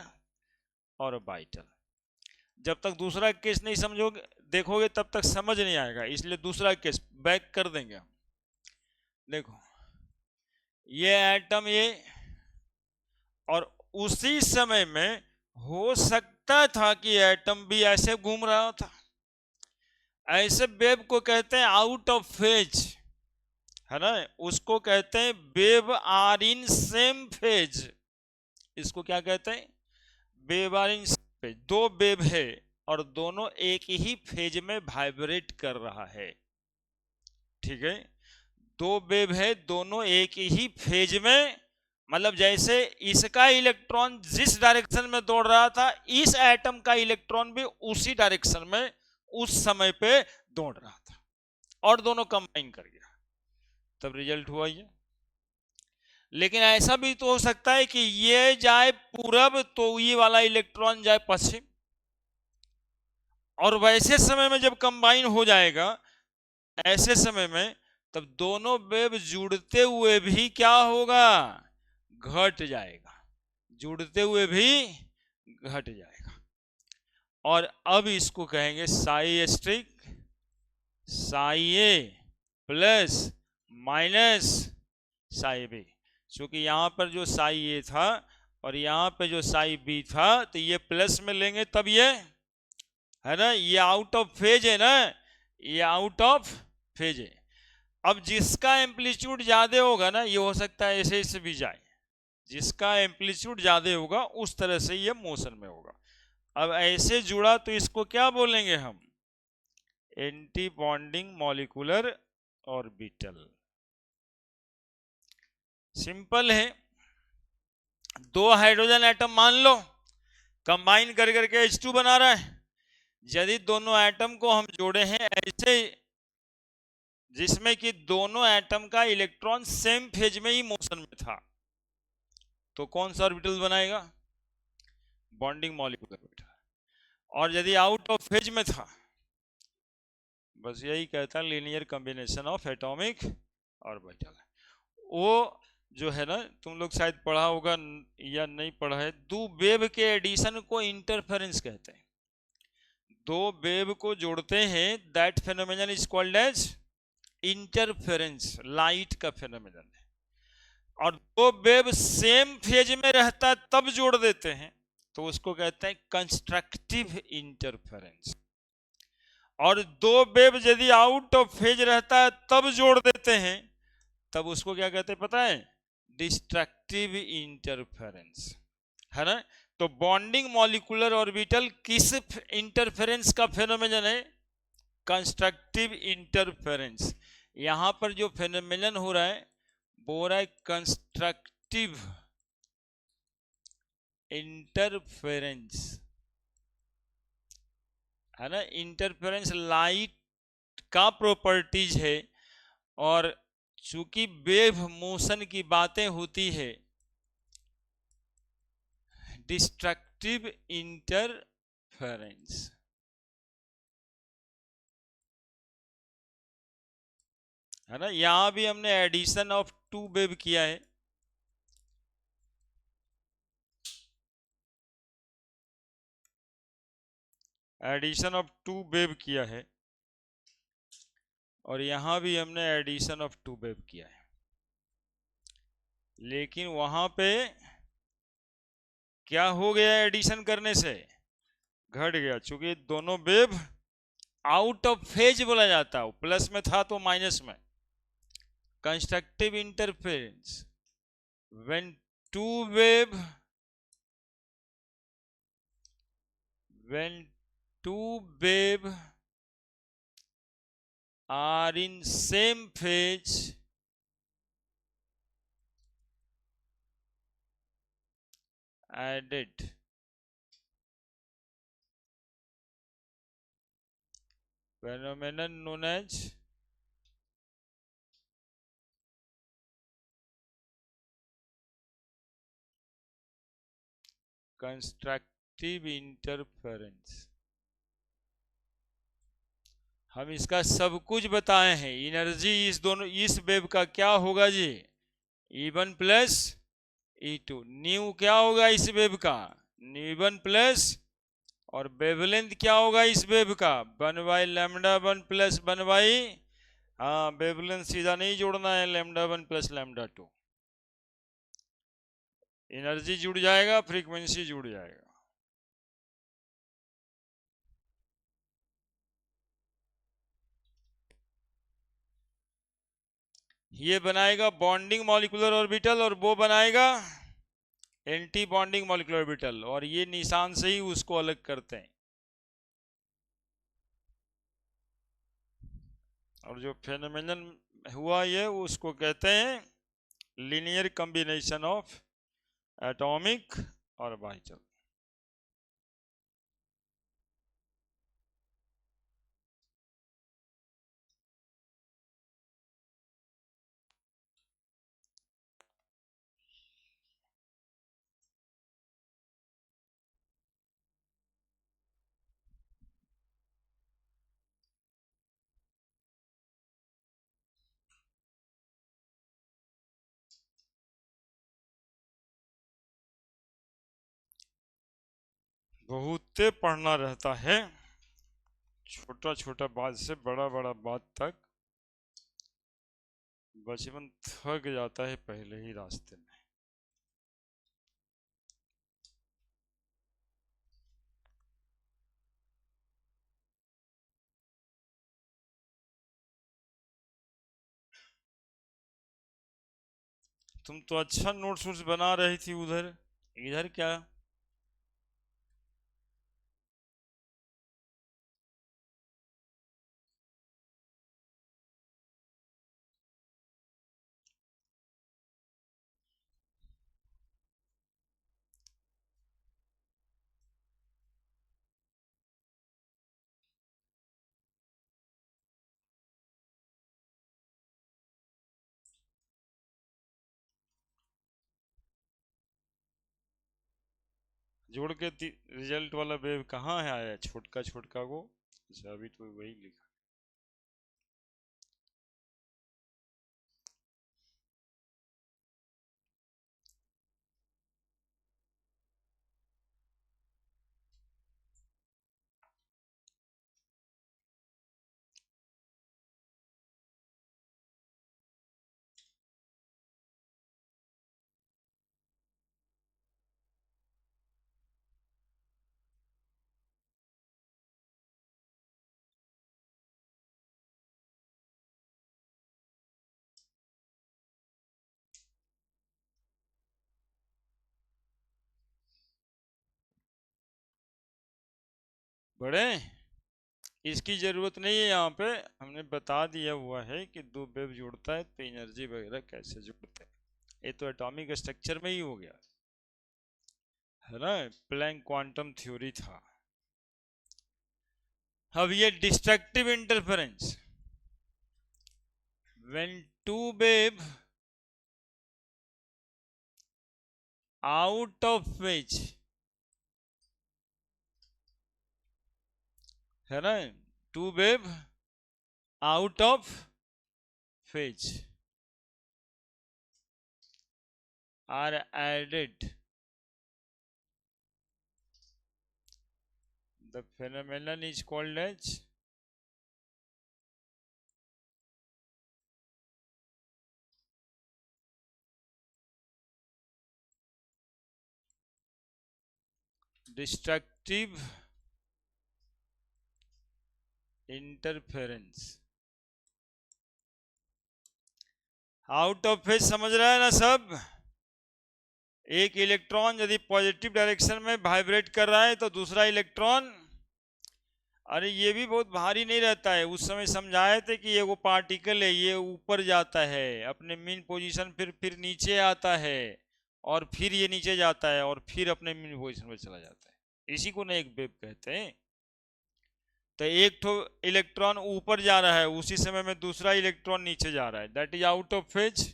ऑर्बिटल। जब तक दूसरा केस नहीं समझोगे देखोगे तब तक समझ नहीं आएगा, इसलिए दूसरा केस बैक कर देंगे हम। देखो ये एटम ये, और उसी समय में हो सकता था कि एटम भी ऐसे घूम रहा था। ऐसे वेव को कहते हैं आउट ऑफ फेज, है ना। उसको कहते हैं wave are in same phase. इसको क्या कहते हैं? Wave are in same phase. दो वेव है और दोनों एक ही फेज में वाइब्रेट कर रहा है। ठीक है, दो वेव है दोनों एक ही फेज में, मतलब जैसे इसका इलेक्ट्रॉन जिस डायरेक्शन में दौड़ रहा था इस एटम का इलेक्ट्रॉन भी उसी डायरेक्शन में उस समय पे दौड़ रहा था, और दोनों कंबाइन कर गया, तब रिजल्ट हुआ ये। लेकिन ऐसा भी तो हो सकता है कि ये जाए पूरब तो ये वाला इलेक्ट्रॉन जाए पश्चिम, और वैसे समय में जब कंबाइन हो जाएगा ऐसे समय में, तब दोनों वेव जुड़ते हुए भी क्या होगा? घट जाएगा, जुड़ते हुए भी घट जाएगा। और अब इसको कहेंगे Sai asterisk, Sai A plus minus psi B. क्योंकि यहां पर जो साई ए था और यहां पे जो साई बी था तो ये प्लस में लेंगे तब ये, है ना, ये आउट ऑफ फेज है ना, ये आउट ऑफ फेज है। अब जिसका एम्पलीट्यूड ज्यादा होगा ना, ये हो सकता है ऐसे ऐसे भी जाए, जिसका एम्पलीट्यूड ज्यादा होगा उस तरह से ये मोशन में होगा। अब ऐसे जुड़ा तो इसको क्या बोलेंगे हम? Anti bonding molecular orbital. Simple है, दो हाइड्रोजन एटम मान लो कंबाइन कर करके H2 बना रहा है। यदि दोनों एटम को हम जोड़े हैं ऐसे जिसमें कि दोनों एटम का इलेक्ट्रॉन सेम फेज में ही मोशन में था, तो कौन सा ऑर्बिटल बनाएगा? Bonding molecular orbital. और यदि आउट ऑफ फेज में था, बस यही कहता है linear combination of atomic orbital. वो जो है ना, तुम लोग शायद पढ़ा होगा या नहीं पढ़ा है, दो वेव के एडिशन को इंटरफेरेंस कहते हैं। दो वेव को जोड़ते हैं, that phenomenon is called as interference, light का फेनोमेनन है। और दो वेव सेम फेज में रहता तब जोड़ देते हैं तो उसको कहते हैं कंस्ट्रक्टिव इंटरफेरेंस। और दो वेव यदि आउट ऑफ फेज रहता है तब जोड़ देते हैं, तब उसको क्या कहते हैं पता है? डिस्ट्रक्टिव इंटरफेरेंस, है ना। तो बॉन्डिंग मॉलिक्यूलर ऑर्बिटल किस इंटरफेरेंस का फेनोमेनन है? Constructive interference. यहां पर जो फेनोमेनन हो रहा है वो हो रहा है कंस्ट्रक्टिव इंटरफेरेंस, है ना। इंटरफेरेंस लाइट का प्रॉपर्टीज है, और चूंकि वेव मोशन की बातें होती है, डिस्ट्रक्टिव इंटरफेरेंस, है ना। यहां भी हमने एडिशन ऑफ टू वेव किया है, एडिशन ऑफ टू वेव किया है, और यहां भी हमने एडिशन ऑफ टू वेव किया है, लेकिन वहां पे क्या हो गया? एडिशन करने से घट गया, चूंकि दोनों वेव आउट ऑफ फेज बोला जाता है, प्लस में था तो माइनस में। Constructive interference when two wave when two wave are in same phase added, phenomenon known as constructive interference. हम इसका सब कुछ बताए हैं। एनर्जी इस दोनों इस वेव का क्या होगा जी? E1 plus E2। न्यू क्या होगा इस वेव का? E1 प्लस, और वेवलेंथ क्या होगा इस वेव का? 1/λ1 प्लस 1/, हाँ वेवलेंथ सीधा नहीं जोड़ना है, λ1 प्लस λ2। एनर्जी जुड़ जाएगा, फ्रीक्वेंसी जुड़ जाएगा। ये बनाएगा बॉन्डिंग मॉलिक्यूलर ऑर्बिटल, और वो बनाएगा एंटी बॉन्डिंग मॉलिक्यूलर ऑर्बिटल, और ये निशान से ही उसको अलग करते हैं। और जो फेनोमेनन हुआ ये, उसको कहते हैं linear combination of atomic orbital. बहुत पढ़ना रहता है, छोटा छोटा बात से बड़ा बड़ा बात तक। बचपन थक जाता है पहले ही रास्ते में। तुम तो अच्छा नोट्स वोट्स बना रही थी उधर, इधर क्या? जोड़ के रिजल्ट वाला वेव कहाँ है आया? छोटका छोटका को, अच्छा अभी तो वही लिखा। बड़े इसकी जरूरत नहीं है, यहाँ पे हमने बता दिया हुआ है कि दो वेव जुड़ता है तो एनर्जी वगैरह कैसे जुड़ते हैं। ये तो एटॉमिक स्ट्रक्चर में ही हो गया है ना, प्लैंक क्वांटम थ्योरी था। अब ये destructive interference, when two wave out of phase, है ना, two wave out of phase are added, the phenomenon is called as destructive interference। Out of phase समझ रहा है ना सब। एक इलेक्ट्रॉन यदि पॉजिटिव डायरेक्शन में वाइब्रेट कर रहा है तो दूसरा इलेक्ट्रॉन, अरे ये भी बहुत भारी नहीं रहता है। उस समय समझाए थे कि ये वो पार्टिकल है, ये ऊपर जाता है अपने मेन पोजीशन, फिर नीचे आता है, और फिर ये नीचे जाता है और फिर अपने मेन पोजीशन पर चला जाता है। इसी को ना एक वेव कहते हैं। तो एक तो इलेक्ट्रॉन ऊपर जा रहा है, उसी समय में दूसरा इलेक्ट्रॉन नीचे जा रहा है, that is out of phase.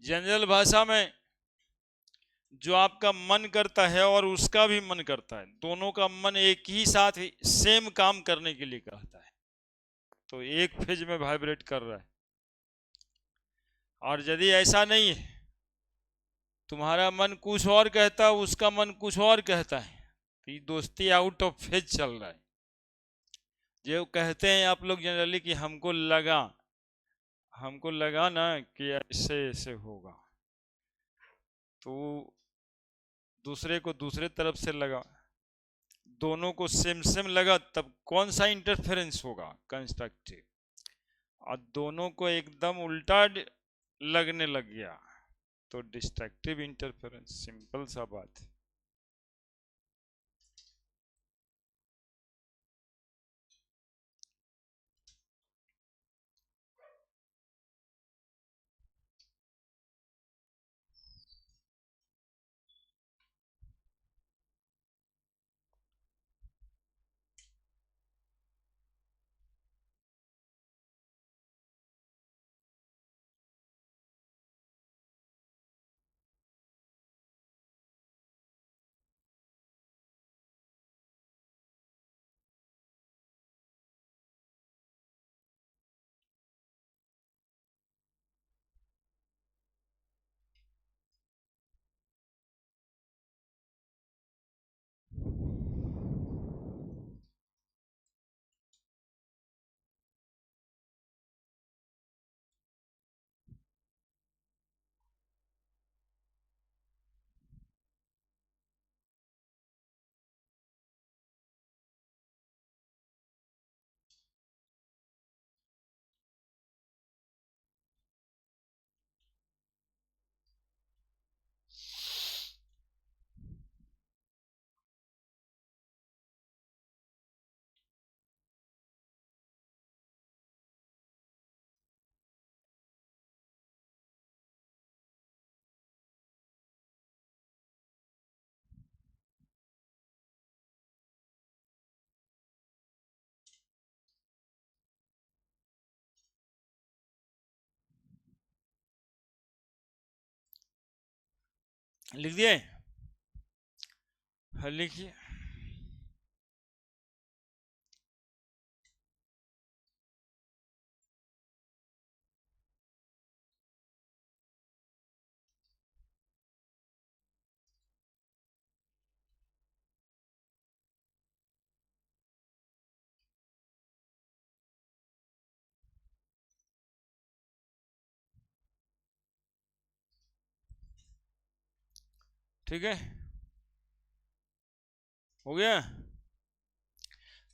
General भाषा में जो आपका मन करता है और उसका भी मन करता है, दोनों का मन एक ही साथ सेम काम करने के लिए कहता है, तो एक फेज में वाइब्रेट कर रहा है। और यदि ऐसा नहीं है, तुम्हारा मन कुछ और कहता है, उसका मन कुछ और कहता है, तो ये दोस्ती आउट ऑफ फेज चल रहा है। जो कहते हैं आप लोग जनरली कि हमको लगा ना कि ऐसे ऐसे होगा, तो दूसरे को दूसरे तरफ से लगा, दोनों को सेम सेम लगा, तब कौन सा इंटरफेरेंस होगा? कंस्ट्रक्टिव। और दोनों को एकदम उल्टा लगने लग गया तो डिस्ट्रक्टिव इंटरफेरेंस। सिंपल सा बात है। लिख दिए? हाँ लिखिए। ठीक है, हो गया।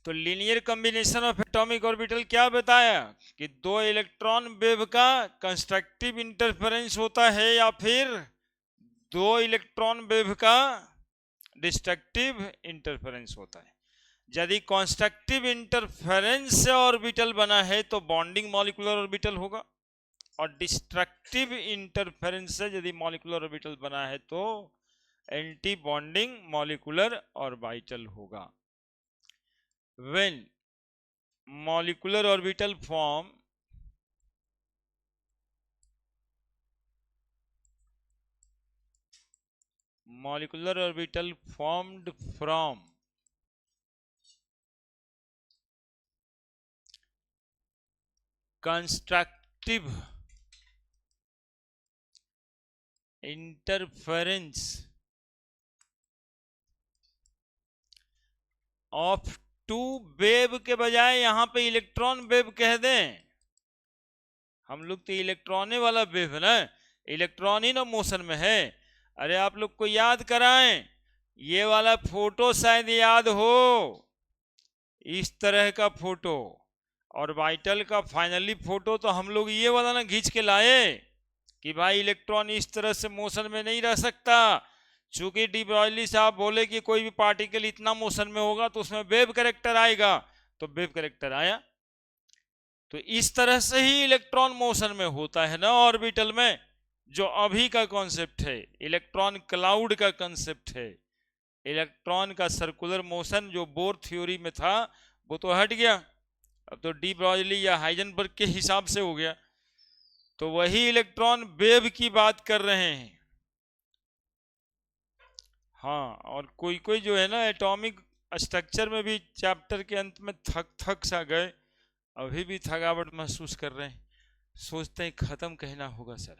तो linear combination of atomic orbital क्या बताया कि दो इलेक्ट्रॉन वेव का कंस्ट्रक्टिव इंटरफेरेंस होता है या फिर दो इलेक्ट्रॉन वेव का डिस्ट्रक्टिव इंटरफेरेंस होता है। यदि कॉन्स्ट्रक्टिव इंटरफेरेंस से ऑर्बिटल बना है तो बॉन्डिंग मॉलिक्यूलर ऑर्बिटल होगा, और डिस्ट्रक्टिव इंटरफेरेंस से यदि मॉलिक्यूलर ऑर्बिटल बना है तो एंटी बॉन्डिंग मॉलिक्यूलर ऑर्बिटल होगा। When molecular orbital form molecular orbital formed from constructive interference of two wave के बजाय यहां पे इलेक्ट्रॉन वेव कह दें, हम लोग तो इलेक्ट्रॉने वाला वेव है ना, इलेक्ट्रॉन ही ना मोशन में है। अरे आप लोग को याद कराएं, ये वाला फोटो शायद याद हो, इस तरह का फोटो ऑर्बिटल का फाइनली फोटो तो हम लोग ये वाला ना खींच के लाए कि भाई इलेक्ट्रॉन इस तरह से मोशन में नहीं रह सकता, चूंकि डी ब्रॉगली साहब बोले कि कोई भी पार्टिकल इतना मोशन में होगा तो उसमें वेव कैरेक्टर आएगा, तो वेव कैरेक्टर आया। तो इस तरह से ही इलेक्ट्रॉन मोशन में होता है ना ऑर्बिटल में, जो अभी का कॉन्सेप्ट है इलेक्ट्रॉन क्लाउड का कॉन्सेप्ट है। इलेक्ट्रॉन का सर्कुलर मोशन जो बोर थ्योरी में था वो तो हट गया, अब तो डी ब्रॉगली या हाइजेनबर्ग के हिसाब से हो गया। तो वही इलेक्ट्रॉन वेव की बात कर रहे हैं। हाँ, और कोई कोई जो है ना एटॉमिक स्ट्रक्चर में भी चैप्टर के अंत में थक सा गए, अभी भी थकावट महसूस कर रहे हैं, सोचते हैं खत्म कहना होगा सर।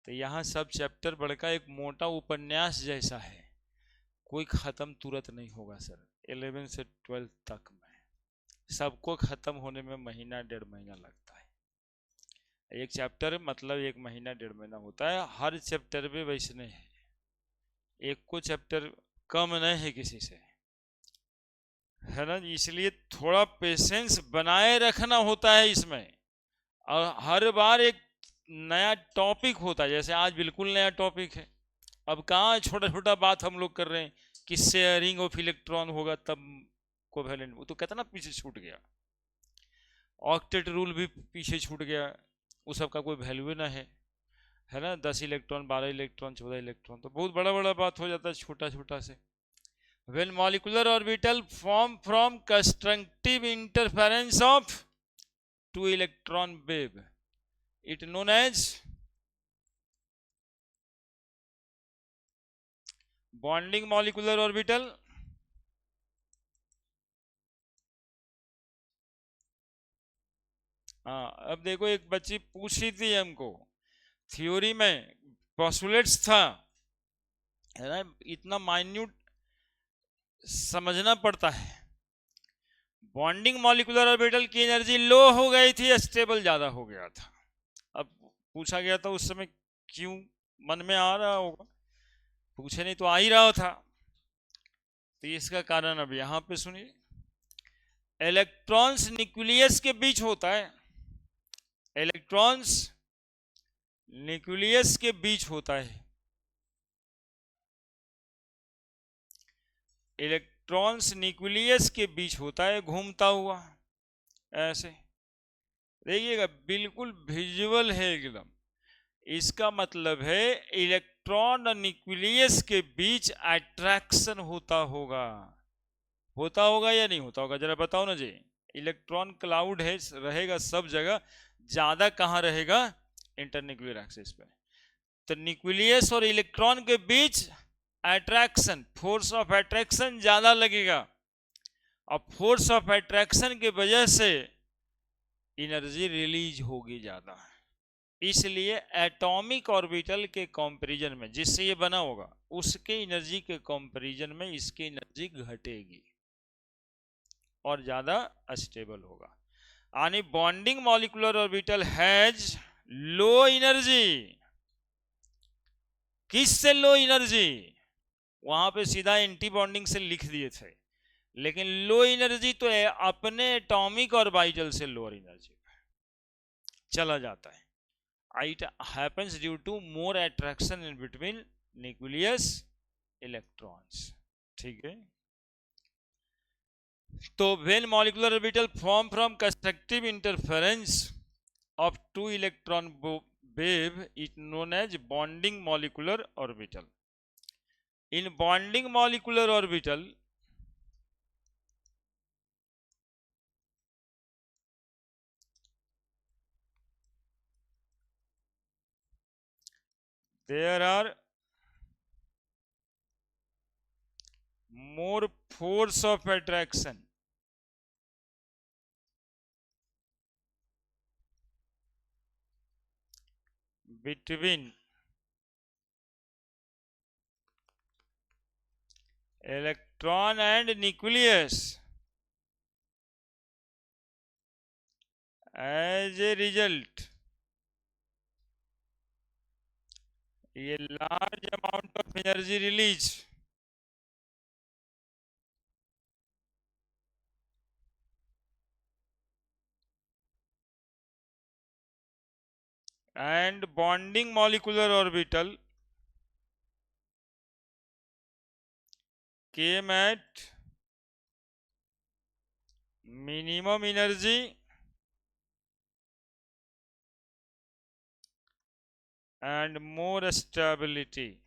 तो यहाँ सब चैप्टर बड़का एक मोटा उपन्यास जैसा है, कोई खत्म तुरंत नहीं होगा सर। 11 से 12 तक में सबको खत्म होने में महीना 1.5 महीना लगता है। एक चैप्टर मतलब 1 महीना 1.5 महीना होता है, हर चैप्टर में वैसने है, एक को चैप्टर कम नहीं है किसी से, है ना। इसलिए थोड़ा पेशेंस बनाए रखना होता है इसमें, और हर बार एक नया टॉपिक होता है। जैसे आज बिल्कुल नया टॉपिक है, अब कहाँ छोटा छोटा बात हम लोग कर रहे हैं कि शेयरिंग ऑफ इलेक्ट्रॉन होगा तब कोवेलेंट, वो तो कहता ना पीछे छूट गया। ऑक्टेट रूल भी पीछे छूट गया, वो सब का कोई वैल्यू ना है ना। 10 इलेक्ट्रॉन 12 इलेक्ट्रॉन 14 इलेक्ट्रॉन, तो बहुत बड़ा बड़ा बात हो जाता है छोटा छोटा से। When molecular orbital form from constructive interference of two electron wave, it known as bonding molecular orbital हाँ, अब देखो एक बच्ची पूछ रही थी हमको, थ्योरी में पोस्टुलेट्स था, है ना, इतना माइन्यूट समझना पड़ता है। बॉन्डिंग मॉलिक्यूलर ऑर्बिटल की एनर्जी लो हो गई थी, स्टेबल ज्यादा हो गया था। अब पूछा गया था उस समय, क्यों, मन में आ रहा होगा, पूछे नहीं तो आ ही रहा था। तो इसका कारण अब यहां पे सुनिए, इलेक्ट्रॉन्स न्यूक्लियस के बीच होता है, इलेक्ट्रॉन्स न्यूक्लियस के बीच होता है, इलेक्ट्रॉन्स न्यूक्लियस के बीच होता है घूमता हुआ ऐसे, देखिएगा बिल्कुल विजुअल है एकदम। इसका मतलब है इलेक्ट्रॉन और न्यूक्लियस के बीच अट्रैक्शन होता होगा या नहीं होता होगा, जरा बताओ ना जी। इलेक्ट्रॉन क्लाउड है, रहेगा सब जगह, ज्यादा कहां रहेगा, इंटरन्यूक्लियर एक्सिस पे। तो न्यूक्लियस और इलेक्ट्रॉन के बीच अट्रैक्शन, फोर्स ऑफ अट्रैक्शन ज्यादा लगेगा, और फोर्स ऑफ अट्रैक्शन की वजह से एनर्जी रिलीज होगी ज्यादा। इसलिए एटॉमिक ऑर्बिटल के कंपैरिजन में जिससे ये बना होगा उसके एनर्जी के कंपैरिजन में इसकी एनर्जी घटेगी और ज्यादा स्टेबल होगा। यानी bonding molecular orbital has low energy. किससे लो एनर्जी, वहां पे सीधा एंटी बॉन्डिंग से लिख दिए थे, लेकिन लो एनर्जी तो है अपने एटॉमिक ऑर्बिटल से लोअर एनर्जी चला जाता है। It happens due to more attraction in between nucleus electrons, ठीक है। तो when molecular orbital form from constructive interference of two electron wave is known as bonding molecular orbital. In bonding molecular orbital, there are more force of attraction between electron and nucleus. As a result, a large amount of energy release and bonding molecular orbital came at minimum energy and more stability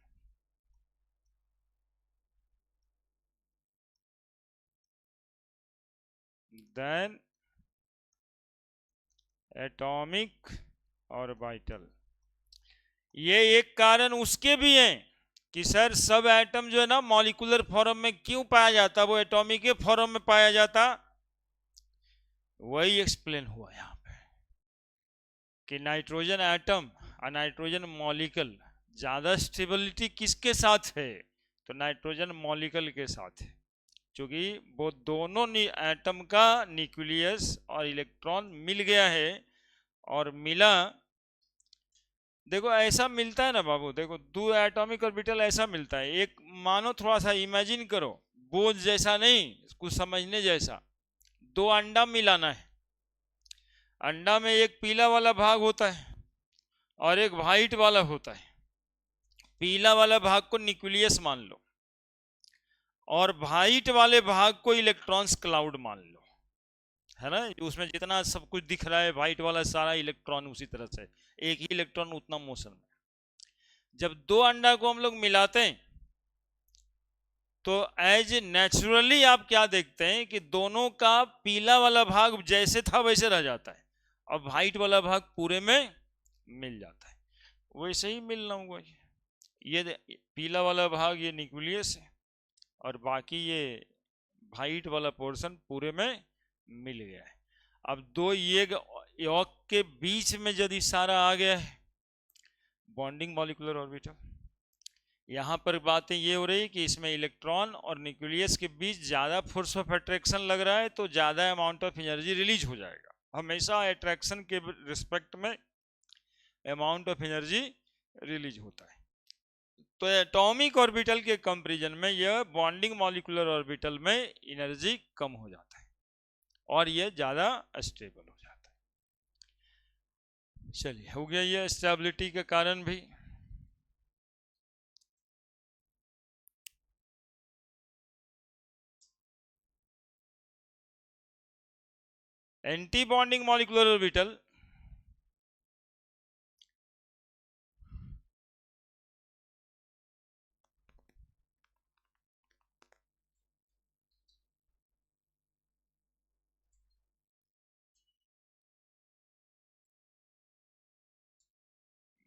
than atomic orbital. ये एक कारण उसके भी हैं कि sir सब atom जो है ना मॉलिक्यूलर फॉर्म में क्यों पाया जाता, वो एटॉमिक के फॉर्म में पाया जाता, वही एक्सप्लेन हुआ यहाँ पे कि नाइट्रोजन एटम और नाइट्रोजन मॉलिक्यूल ज्यादा स्टेबिलिटी किसके साथ है, तो नाइट्रोजन मॉलिक्यूल के साथ है, क्योंकि वो दोनों एटम का न्यूक्लियस और इलेक्ट्रॉन मिल गया है। और मिला, देखो ऐसा मिलता है ना बाबू, देखो दो एटॉमिक ऑर्बिटल ऐसा मिलता है, एक मानो थोड़ा सा इमेजिन करो, बोझ जैसा नहीं, कुछ समझने जैसा, दो अंडा मिलाना है, अंडा में एक पीला वाला भाग होता है और एक व्हाइट वाला होता है। पीला वाला भाग को न्यूक्लियस मान लो और व्हाइट वाले भाग को इलेक्ट्रॉन्स क्लाउड मान लो, है ना, उसमें जितना सब कुछ दिख रहा है व्हाइट वाला सारा इलेक्ट्रॉन उसी तरह से, एक ही इलेक्ट्रॉन उतना मोशन में। जब दो अंडा को हम लोग मिलाते हैं तो एज नेचुरली आप क्या देखते हैं कि दोनों का पीला वाला भाग जैसे था वैसे रह जाता है और व्हाइट वाला भाग पूरे में मिल जाता है। वैसे ही मिलना होगा, ये पीला वाला भाग ये न्यूक्लियस है और बाकी ये व्हाइट वाला पोर्शन पूरे में मिल गया है। अब दो ये यौग के बीच में यदि सारा आ गया है, बॉन्डिंग मॉलिक्यूलर ऑर्बिटल, यहाँ पर बातें ये हो रही कि इसमें इलेक्ट्रॉन और न्यूक्लियस के बीच ज़्यादा फोर्स ऑफ अट्रैक्शन लग रहा है तो ज़्यादा अमाउंट ऑफ एनर्जी रिलीज हो जाएगा। हमेशा अट्रैक्शन के रिस्पेक्ट में अमाउंट ऑफ एनर्जी रिलीज होता है। तो एटॉमिक ऑर्बिटल के कंपैरिजन में यह बॉन्डिंग मॉलिक्यूलर ऑर्बिटल में एनर्जी कम हो जाता है और यह ज़्यादा स्टेबल हो जाता है। चलिए, हो गया ये स्टेबिलिटी के कारण भी। Anti bonding molecular orbital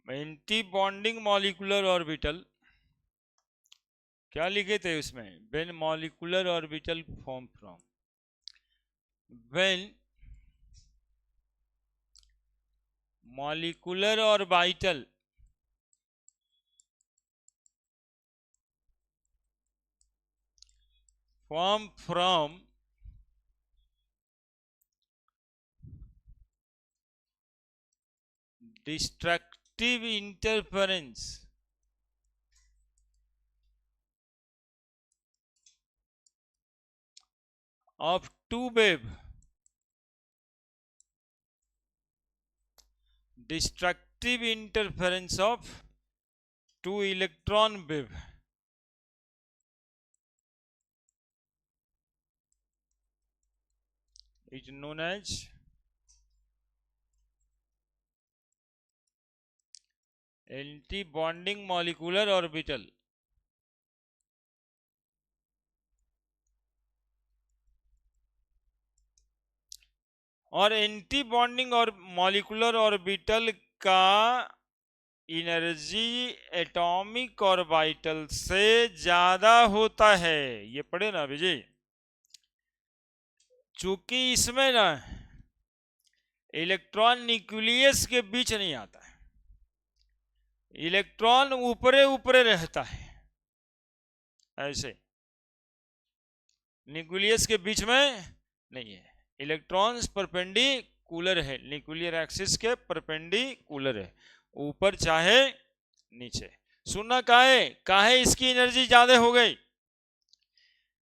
anti bonding molecular orbital क्या लिखे थे उसमें, when molecular orbital form from, when molecular orbital form from destructive interference of two wave, destructive interference of two electron wave, is known as anti bonding molecular orbital. और anti bonding और molecular orbital का energy atomic orbital से ज्यादा होता है। ये पढ़े ना विजय। चूंकि इसमें ना इलेक्ट्रॉन न्यूक्लियस के बीच नहीं आता है, इलेक्ट्रॉन ऊपरे ऊपरे रहता है, ऐसे न्यूक्लियस के बीच में नहीं है। इलेक्ट्रॉन्स परपेंडिकुलर है, न्यूक्लियर एक्सिस के परपेंडिकुलर है, ऊपर चाहे नीचे। सुनना काहे इसकी एनर्जी ज्यादा हो गई।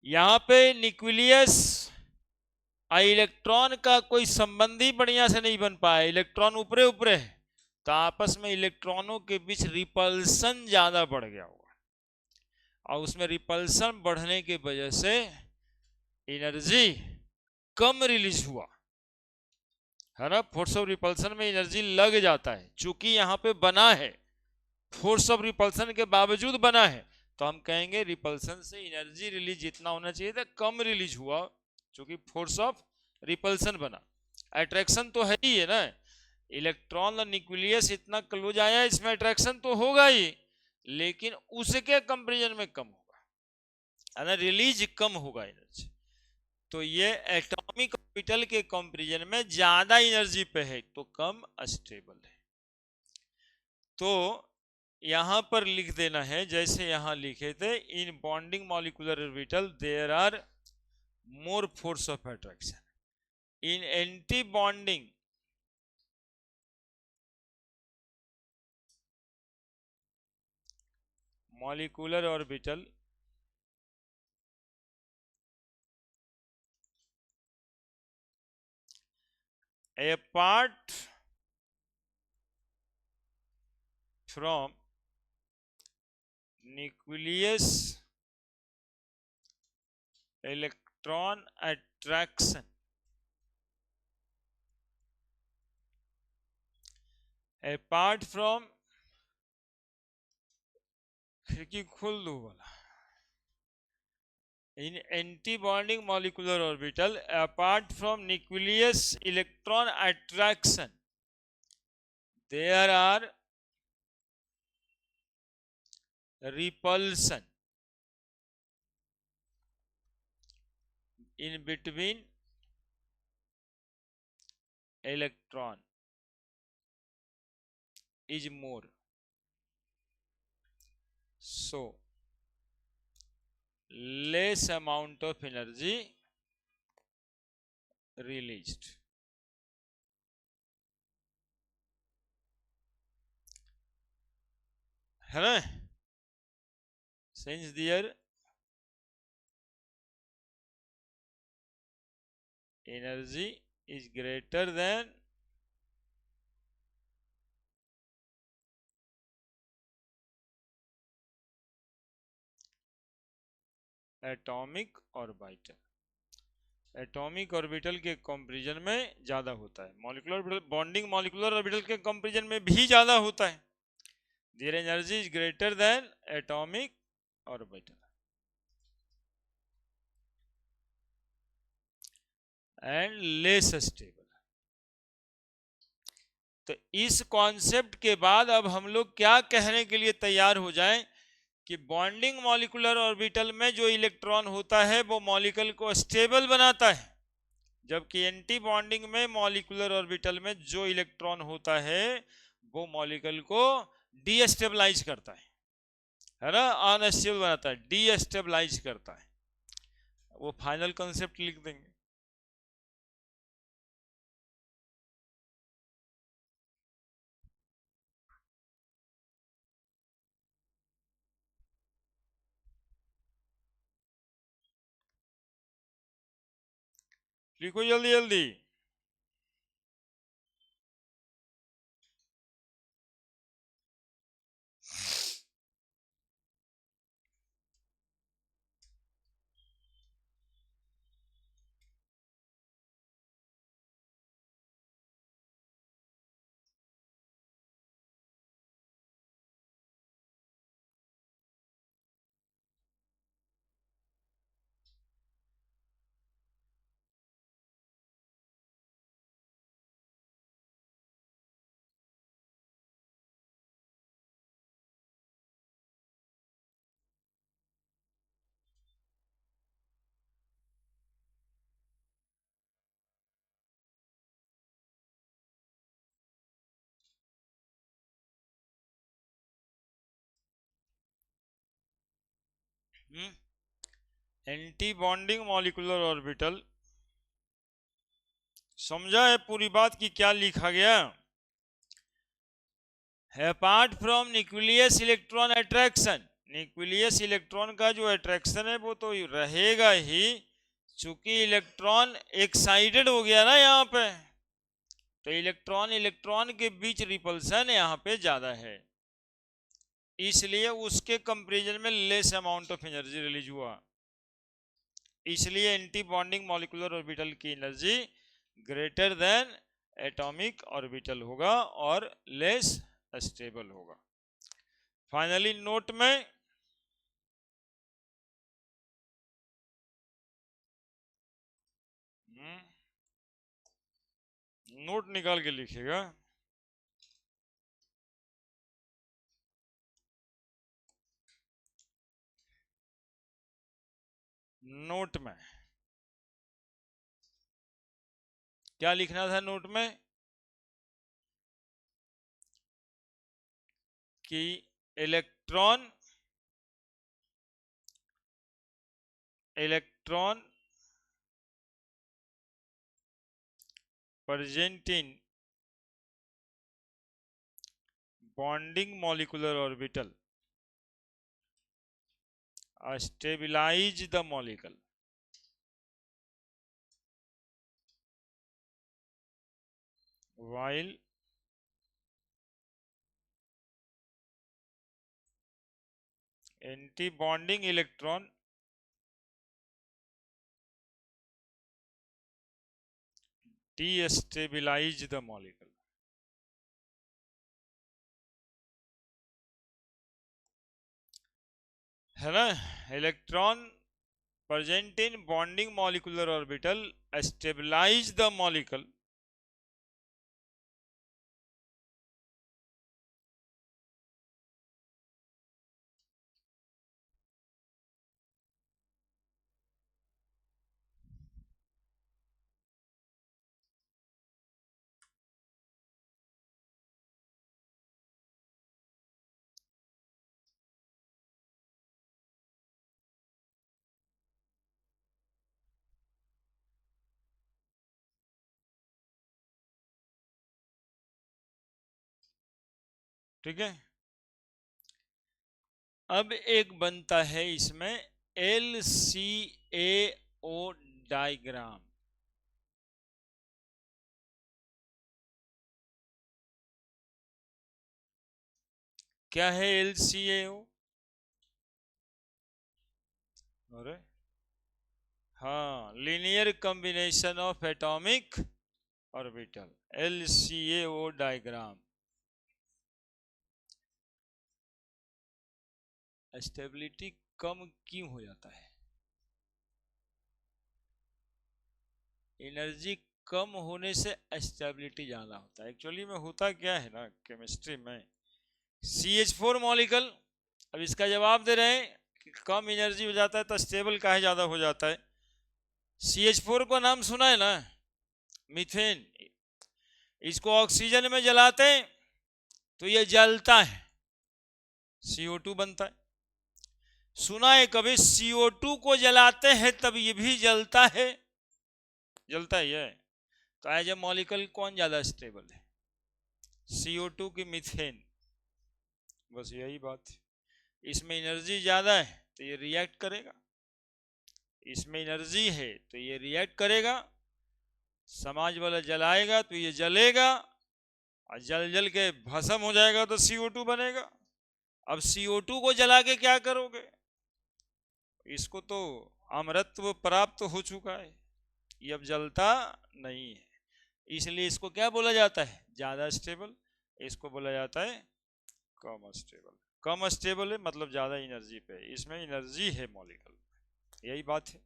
यहां पे न्यूक्लियस इलेक्ट्रॉन का कोई संबंधी बढ़िया से नहीं बन पाया, इलेक्ट्रॉन ऊपरे ऊपरे है, तो आपस में इलेक्ट्रॉनों के बीच रिपल्सन ज्यादा बढ़ गया होगा, और उसमें रिपल्सन बढ़ने की वजह से एनर्जी कम रिलीज हुआ है ना। फोर्स ऑफ रिपल्सन में एनर्जी लग जाता है, चूंकि यहां पे बना है, फोर्स ऑफ रिपल्सन के बावजूद बना है, तो हम कहेंगे रिपल्सन से एनर्जी रिलीज जितना होना चाहिए था कम रिलीज हुआ, क्योंकि फोर्स ऑफ रिपल्सन बना। अट्रैक्शन तो है ही है ना, इलेक्ट्रॉन और न्यूक्लियस इतना क्लोज आया, इसमें अट्रैक्शन तो होगा ही, लेकिन उसके कंपेरिजन में कम होगा, है ना, रिलीज कम होगा एनर्जी। तो ये एटॉमिक ऑर्बिटल के कंपेरिजन में ज्यादा एनर्जी पे है, तो कम स्टेबल है। तो यहां पर लिख देना है, जैसे यहां लिखे थे, in bonding molecular orbital there are more force of attraction, in anti bonding molecular orbital apart from nucleus electron attraction, apart from, खिड़की खोल दो वाला, in anti-bonding molecular orbital apart from nucleus electron attraction there are repulsion in between electron is more, so less amount of energy released, है ना। since their energy is greater than atomic orbital, atomic orbital के comparison में ज्यादा होता है, molecular bonding molecular orbital के comparison में भी ज्यादा होता है। Their energy is greater than atomic orbital and less stable. तो इस कॉन्सेप्ट के बाद अब हम लोग क्या कहने के लिए तैयार हो जाएं कि बॉन्डिंग मॉलिक्यूलर ऑर्बिटल में जो इलेक्ट्रॉन होता है वो मॉलिक्यूल को स्टेबल बनाता है, जबकि एंटी बॉन्डिंग में मॉलिक्यूलर ऑर्बिटल में जो इलेक्ट्रॉन होता है वो मॉलिक्यूल को डीस्टेबलाइज करता है ना, अनस्टेबल बनाता है, डीस्टेबलाइज करता है। वो फाइनल कॉन्सेप्ट लिख देंगे। लिखो जल्दी जल्दी। Anti bonding molecular orbital. समझा है पूरी बात की क्या लिखा गया? Apart from nucleus electron attraction, nucleus electron का जो अट्रैक्शन है वो तो रहेगा ही, चूंकि इलेक्ट्रॉन एक साइडेड हो गया ना यहाँ पे, तो इलेक्ट्रॉन इलेक्ट्रॉन के बीच रिपल्सन यहाँ पे ज्यादा है, इसलिए उसके कंपैरिजन में less amount of energy release हुआ। इसलिए एंटी बॉन्डिंग मॉलिक्यूलर ऑर्बिटल की energy greater than atomic orbital होगा और लेस स्टेबल होगा। फाइनली नोट में नोट निकाल के लिखिएगा। नोट में क्या लिखना था? नोट में कि electron present in bonding molecular orbital stabilize the molecule while anti-bonding electron destabilize the molecule। है ना? Electron present in bonding molecular orbital stabilize the molecule ठीक है। अब एक बनता है इसमें LCAO डायग्राम। क्या है LCAO? अरे हाँ, linear combination of atomic orbital, LCAO diagram. Stability कम क्यों हो जाता है? एनर्जी कम होने से स्टेबिलिटी ज्यादा होता है। एक्चुअली में होता क्या है ना केमिस्ट्री में, CH4 मॉलिक्यूल, अब इसका जवाब दे रहे हैं कि कम एनर्जी हो जाता है तो स्टेबल काहे ज्यादा हो जाता है? CH4 को नाम सुना है ना, मीथेन। इसको ऑक्सीजन में जलाते हैं तो ये जलता है, CO2 बनता है। सुना है कभी CO2 को जलाते हैं तब ये भी जलता है? जलता ही है। तो एज ए मॉलिक्यूल कौन ज्यादा स्टेबल है, CO2 की मीथेन? बस यही बात है। इसमें एनर्जी ज्यादा है तो ये रिएक्ट करेगा, इसमें एनर्जी है तो ये रिएक्ट करेगा, समाज वाला जलाएगा तो ये जलेगा, और जल जल के भस्म हो जाएगा तो CO2 बनेगा। अब CO2 को जला के क्या करोगे? इसको तो अमरत्व प्राप्त हो चुका है, ये अब जलता नहीं है, इसलिए इसको क्या बोला जाता है? ज्यादा स्टेबल। इसको बोला जाता है कम स्टेबल। कम स्टेबल है मतलब ज्यादा एनर्जी पे, इसमें एनर्जी है मॉलिक्यूल, यही बात है।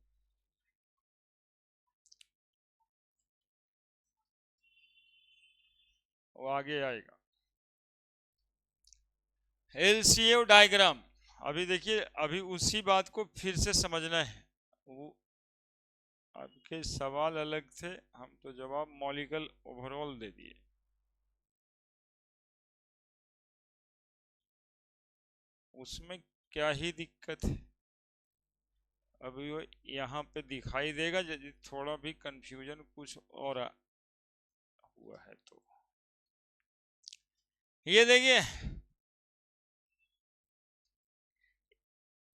वो आगे आएगा। LCAO डायग्राम, अभी देखिए, अभी उसी बात को फिर से समझना है। वो आपके सवाल अलग थे, हम तो जवाब मॉलिक्यूल ओवरऑल दे दिए। उसमें क्या ही दिक्कत है? अभी वो यहाँ पे दिखाई देगा, यदि थोड़ा भी कंफ्यूजन कुछ और हुआ है तो ये देखिए,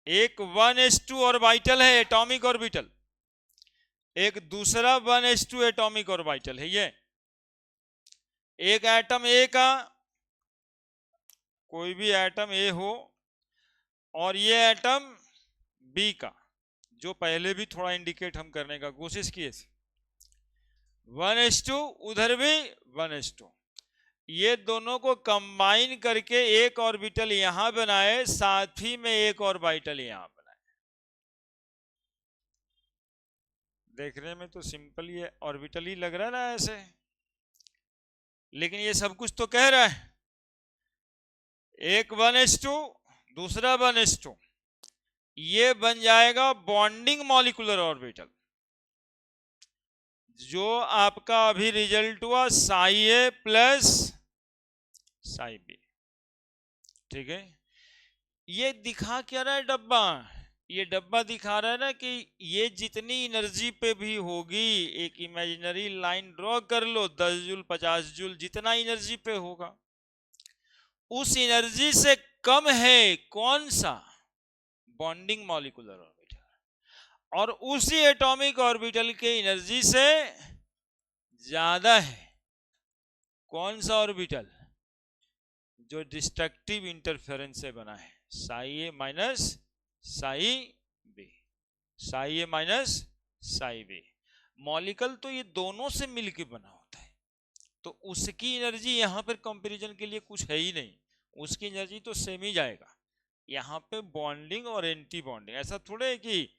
एक 1s2 ऑर्बिटल है, एटॉमिक ऑर्बिटल, एक दूसरा 1s2 एटॉमिक ऑर्बिटल है। ये एक एटम ए का, कोई भी एटम ए हो, और ये एटम बी का, जो पहले भी थोड़ा इंडिकेट हम करने का कोशिश किए थे। 1s2, उधर भी 1s2, ये दोनों को कंबाइन करके एक ऑर्बिटल यहां बनाए, साथ ही में एक ऑर्बिटल यहां बनाए। देखने में तो सिंपल ये ऑर्बिटल ही लग रहा है ना ऐसे, लेकिन ये सब कुछ तो कह रहा है। एक 1s2, दूसरा 1s2, ये बन जाएगा बॉन्डिंग मॉलिक्यूलर ऑर्बिटल, जो आपका अभी रिजल्ट हुआ Sai A plus psi B. ठीक है, ये दिखा क्या रहा है डब्बा? ये डब्बा दिखा रहा है ना कि ये जितनी एनर्जी पे भी होगी, एक इमेजिनरी लाइन ड्रॉ कर लो, 10 जूल 50 जूल जितना एनर्जी पे होगा, उस एनर्जी से कम है कौन सा? Bonding molecular orbital. और उसी एटॉमिक ऑर्बिटल के एनर्जी से ज्यादा है कौन सा ऑर्बिटल? जो डिस्ट्रक्टिव इंटरफेरेंस से बना है, साई ए माइनस साई बी, साई ए माइनस साई बी। मॉलिक्यूल तो ये दोनों से मिलकर बना होता है, तो उसकी एनर्जी यहां पर कंपैरिजन के लिए कुछ है ही नहीं, उसकी एनर्जी तो सेम ही जाएगा। यहाँ पे बॉन्डिंग और एंटी बॉन्डिंग, ऐसा थोड़े है कि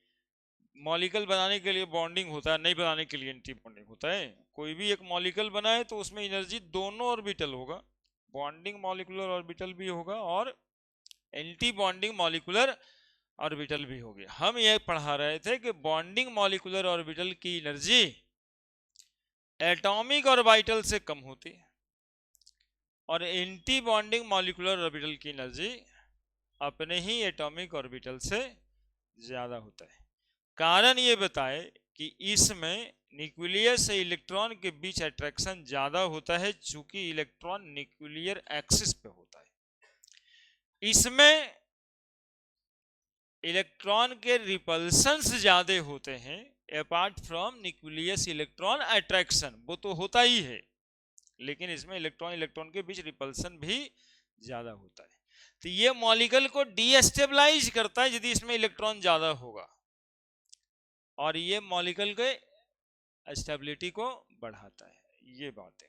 मॉलिक्यूल बनाने के लिए बॉन्डिंग होता है, नहीं बनाने के लिए एंटी बॉन्डिंग होता है। कोई भी एक मॉलिक्यूल बनाए तो उसमें एनर्जी दोनों ऑर्बिटल होगा, बॉन्डिंग मॉलिक्यूलर ऑर्बिटल भी होगा और एंटी बॉन्डिंग मॉलिक्यूलर ऑर्बिटल भी होगी। हम ये पढ़ा रहे थे कि बॉन्डिंग मॉलिक्यूलर ऑर्बिटल की एनर्जी एटॉमिक ऑर्बिटल से कम होती है, और एंटी बॉन्डिंग मॉलिक्यूलर ऑर्बिटल की एनर्जी अपने ही एटॉमिक ऑर्बिटल से ज्यादा होता है। कारण ये बताए कि इसमें न्यूक्लियस से इलेक्ट्रॉन के बीच अट्रैक्शन ज्यादा होता है, चूंकि इलेक्ट्रॉन न्यूक्लियर एक्सिस पे होता है। इसमें इलेक्ट्रॉन के रिपल्शंस ज्यादा होते हैं apart from nucleus electron attraction, वो तो होता ही है, लेकिन इसमें इलेक्ट्रॉन इलेक्ट्रॉन के बीच रिपल्शन भी ज्यादा होता है। तो ये मॉलिक्यूल को डीस्टेबलाइज करता है यदि इसमें इलेक्ट्रॉन ज्यादा होगा, और ये मॉलिक्यूल के स्टेबिलिटी को बढ़ाता है। ये बातें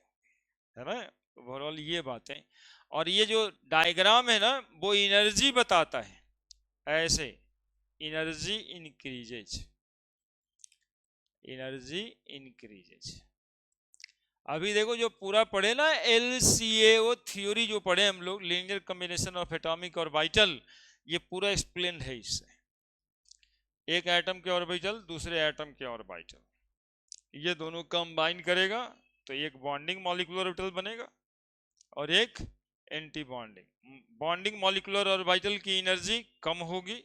है ना, ओवरऑल ये बातें। और ये जो डायग्राम है ना, वो एनर्जी बताता है, ऐसे एनर्जी इंक्रीजेज, एनर्जी इंक्रीजेज। अभी देखो जो पूरा पढ़े ना LCAO थ्योरी जो पढ़े हम लोग, linear combination of atomic orbital, ये पूरा एक्सप्लेन है इससे। एक एटम के ऑर्बिटल दूसरे एटम के ऑर्बिटल, ये दोनों कंबाइन करेगा तो एक बॉन्डिंग मॉलिक्यूलर ऑर्बिटल बनेगा और एक anti bonding. Bonding molecular orbital की एनर्जी कम होगी,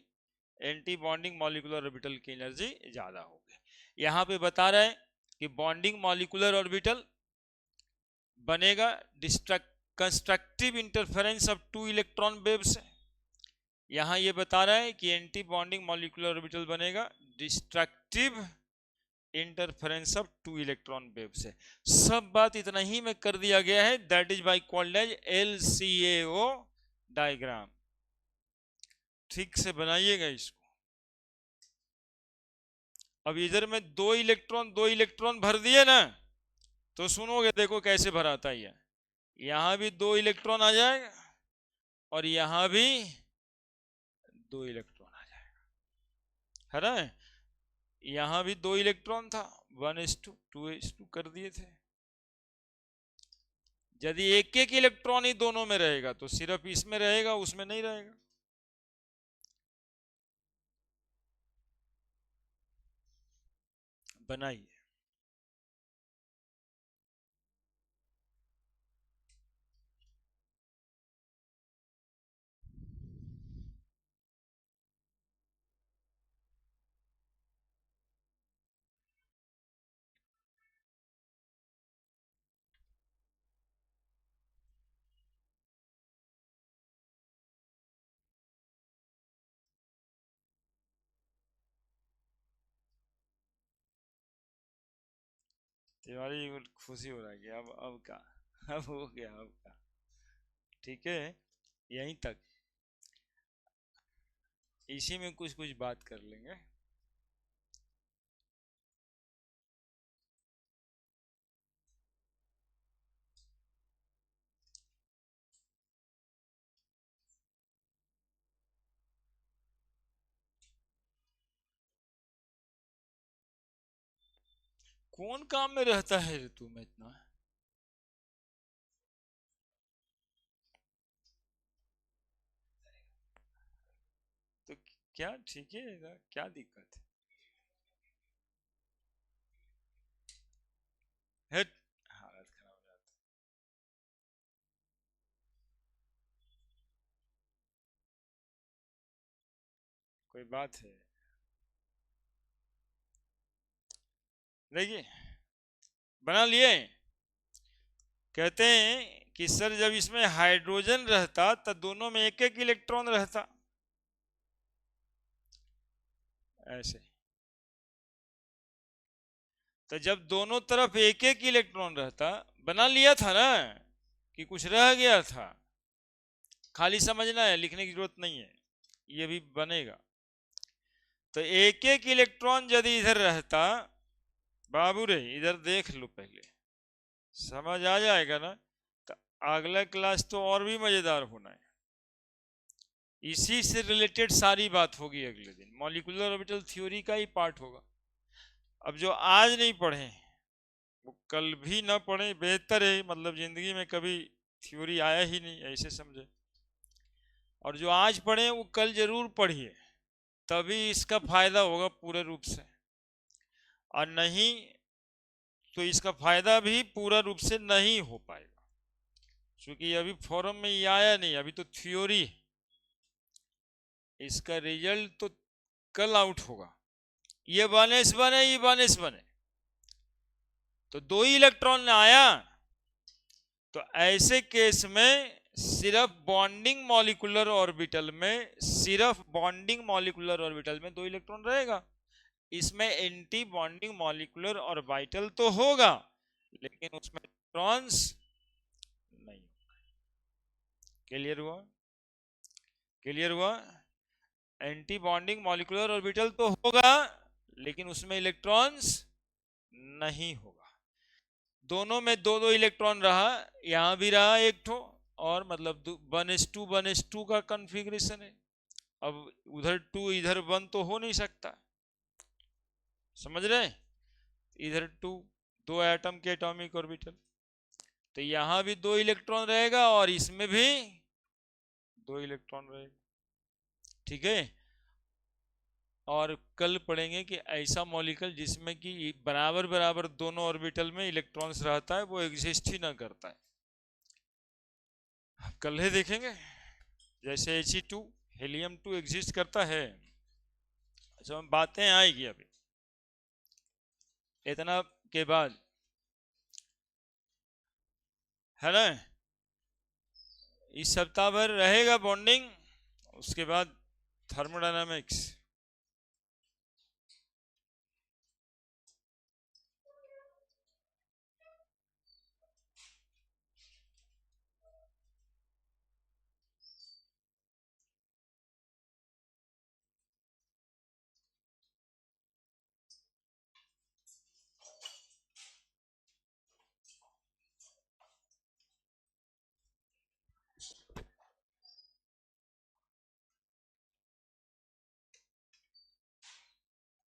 एंटी बॉन्डिंग मॉलिक्यूलर ऑर्बिटल की एनर्जी ज्यादा होगी। यहां पे बता रहे हैं कि बॉन्डिंग मॉलिक्यूलर ऑर्बिटल बनेगा constructive interference of 2 electron wave से। यहां ये बता रहा है कि एंटी बॉन्डिंग मॉलिक्यूलर ऑर्बिटल बनेगा destructive interference of 2 electron wave से। सब बात इतना ही में कर दिया गया है, that is by called as LCAO diagram. ठीक से बनाइएगा इसको। अब इधर में दो इलेक्ट्रॉन भर दिए ना, तो सुनोगे देखो कैसे भराता है। यहां भी 2 इलेक्ट्रॉन आ जाएगा और यहां भी 2 इलेक्ट्रॉन आ जाएगा, है ना। यहां भी 2 इलेक्ट्रॉन था, 1s2 2s2 कर दिए थे। यदि एक एक इलेक्ट्रॉन ही दोनों में रहेगा तो सिर्फ इसमें रहेगा, उसमें नहीं रहेगा। बनाइए। तुम्हारी खुशी हो रहा है कि अब का अब हो गया अब का। ठीक है, यहीं तक, इसी में कुछ कुछ बात कर लेंगे। कौन काम में रहता है ऋतु में इतना? तो क्या ठीक है ना? क्या दिक्कत है? हालत खराब हो जाती। कोई बात है? देखिए, बना लिए। कहते हैं कि सर जब इसमें हाइड्रोजन रहता तो दोनों में एक एक इलेक्ट्रॉन रहता, ऐसे। तो जब दोनों तरफ एक एक इलेक्ट्रॉन रहता, बना लिया था ना, कि कुछ रह गया था, खाली समझना है, लिखने की जरूरत नहीं है, ये भी बनेगा। तो एक एक इलेक्ट्रॉन यदि इधर रहता, बाबू रे इधर देख लो पहले, समझ आ जाएगा ना। तो अगला क्लास तो और भी मजेदार होना है, इसी से रिलेटेड सारी बात होगी अगले दिन, मॉलिक्यूलर ऑर्बिटल थ्योरी का ही पार्ट होगा। अब जो आज नहीं पढ़े वो कल भी ना पढ़े, बेहतर है, मतलब जिंदगी में कभी थ्योरी आया ही नहीं, ऐसे समझे। और जो आज पढ़े वो कल जरूर पढ़िए, तभी इसका फायदा होगा पूरे रूप से, और नहीं तो इसका फायदा भी पूरा रूप से नहीं हो पाएगा, क्योंकि अभी फॉरम में ये आया नहीं, अभी तो थ्योरी। इसका रिजल्ट तो कल आउट होगा। ये बानेस बने, ये बानेस बने, तो दो ही इलेक्ट्रॉन आया, तो ऐसे केस में सिर्फ बॉन्डिंग मॉलिक्यूलर ऑर्बिटल में, सिर्फ बॉन्डिंग मॉलिक्यूलर ऑर्बिटल में दो इलेक्ट्रॉन रहेगा। इसमें एंटी बॉन्डिंग मॉलिक्यूलर ऑर्बिटल तो होगा, लेकिन उसमें इलेक्ट्रॉन्स नहीं। क्लियर हुआ? क्लियर हुआ? एंटी बॉन्डिंग मॉलिक्यूलर ऑर्बिटल तो होगा, लेकिन उसमें इलेक्ट्रॉन्स नहीं होगा। दोनों में दो दो इलेक्ट्रॉन रहा, यहां भी रहा एक ठो, और मतलब 1s2 का कॉन्फ़िगरेशन है। अब उधर 2 इधर 1 तो हो नहीं सकता, समझ रहे? इधर 2, दो एटम के एटॉमिक ऑर्बिटल, तो यहां भी दो इलेक्ट्रॉन रहेगा और इसमें भी दो इलेक्ट्रॉन रहेगा। ठीक है। और कल पढ़ेंगे कि ऐसा मॉलिक्यूल जिसमें कि बराबर बराबर दोनों ऑर्बिटल में इलेक्ट्रॉन्स रहता है, वो एग्जिस्ट ही ना करता है, कल ही देखेंगे। जैसे He2, हीलियम 2 एग्जिस्ट करता है। अच्छा, बातें आएगी अभी, इतना के बाद, है ना। इस सप्ताह भर रहेगा बॉन्डिंग, उसके बाद थर्मोडायनामिक्स।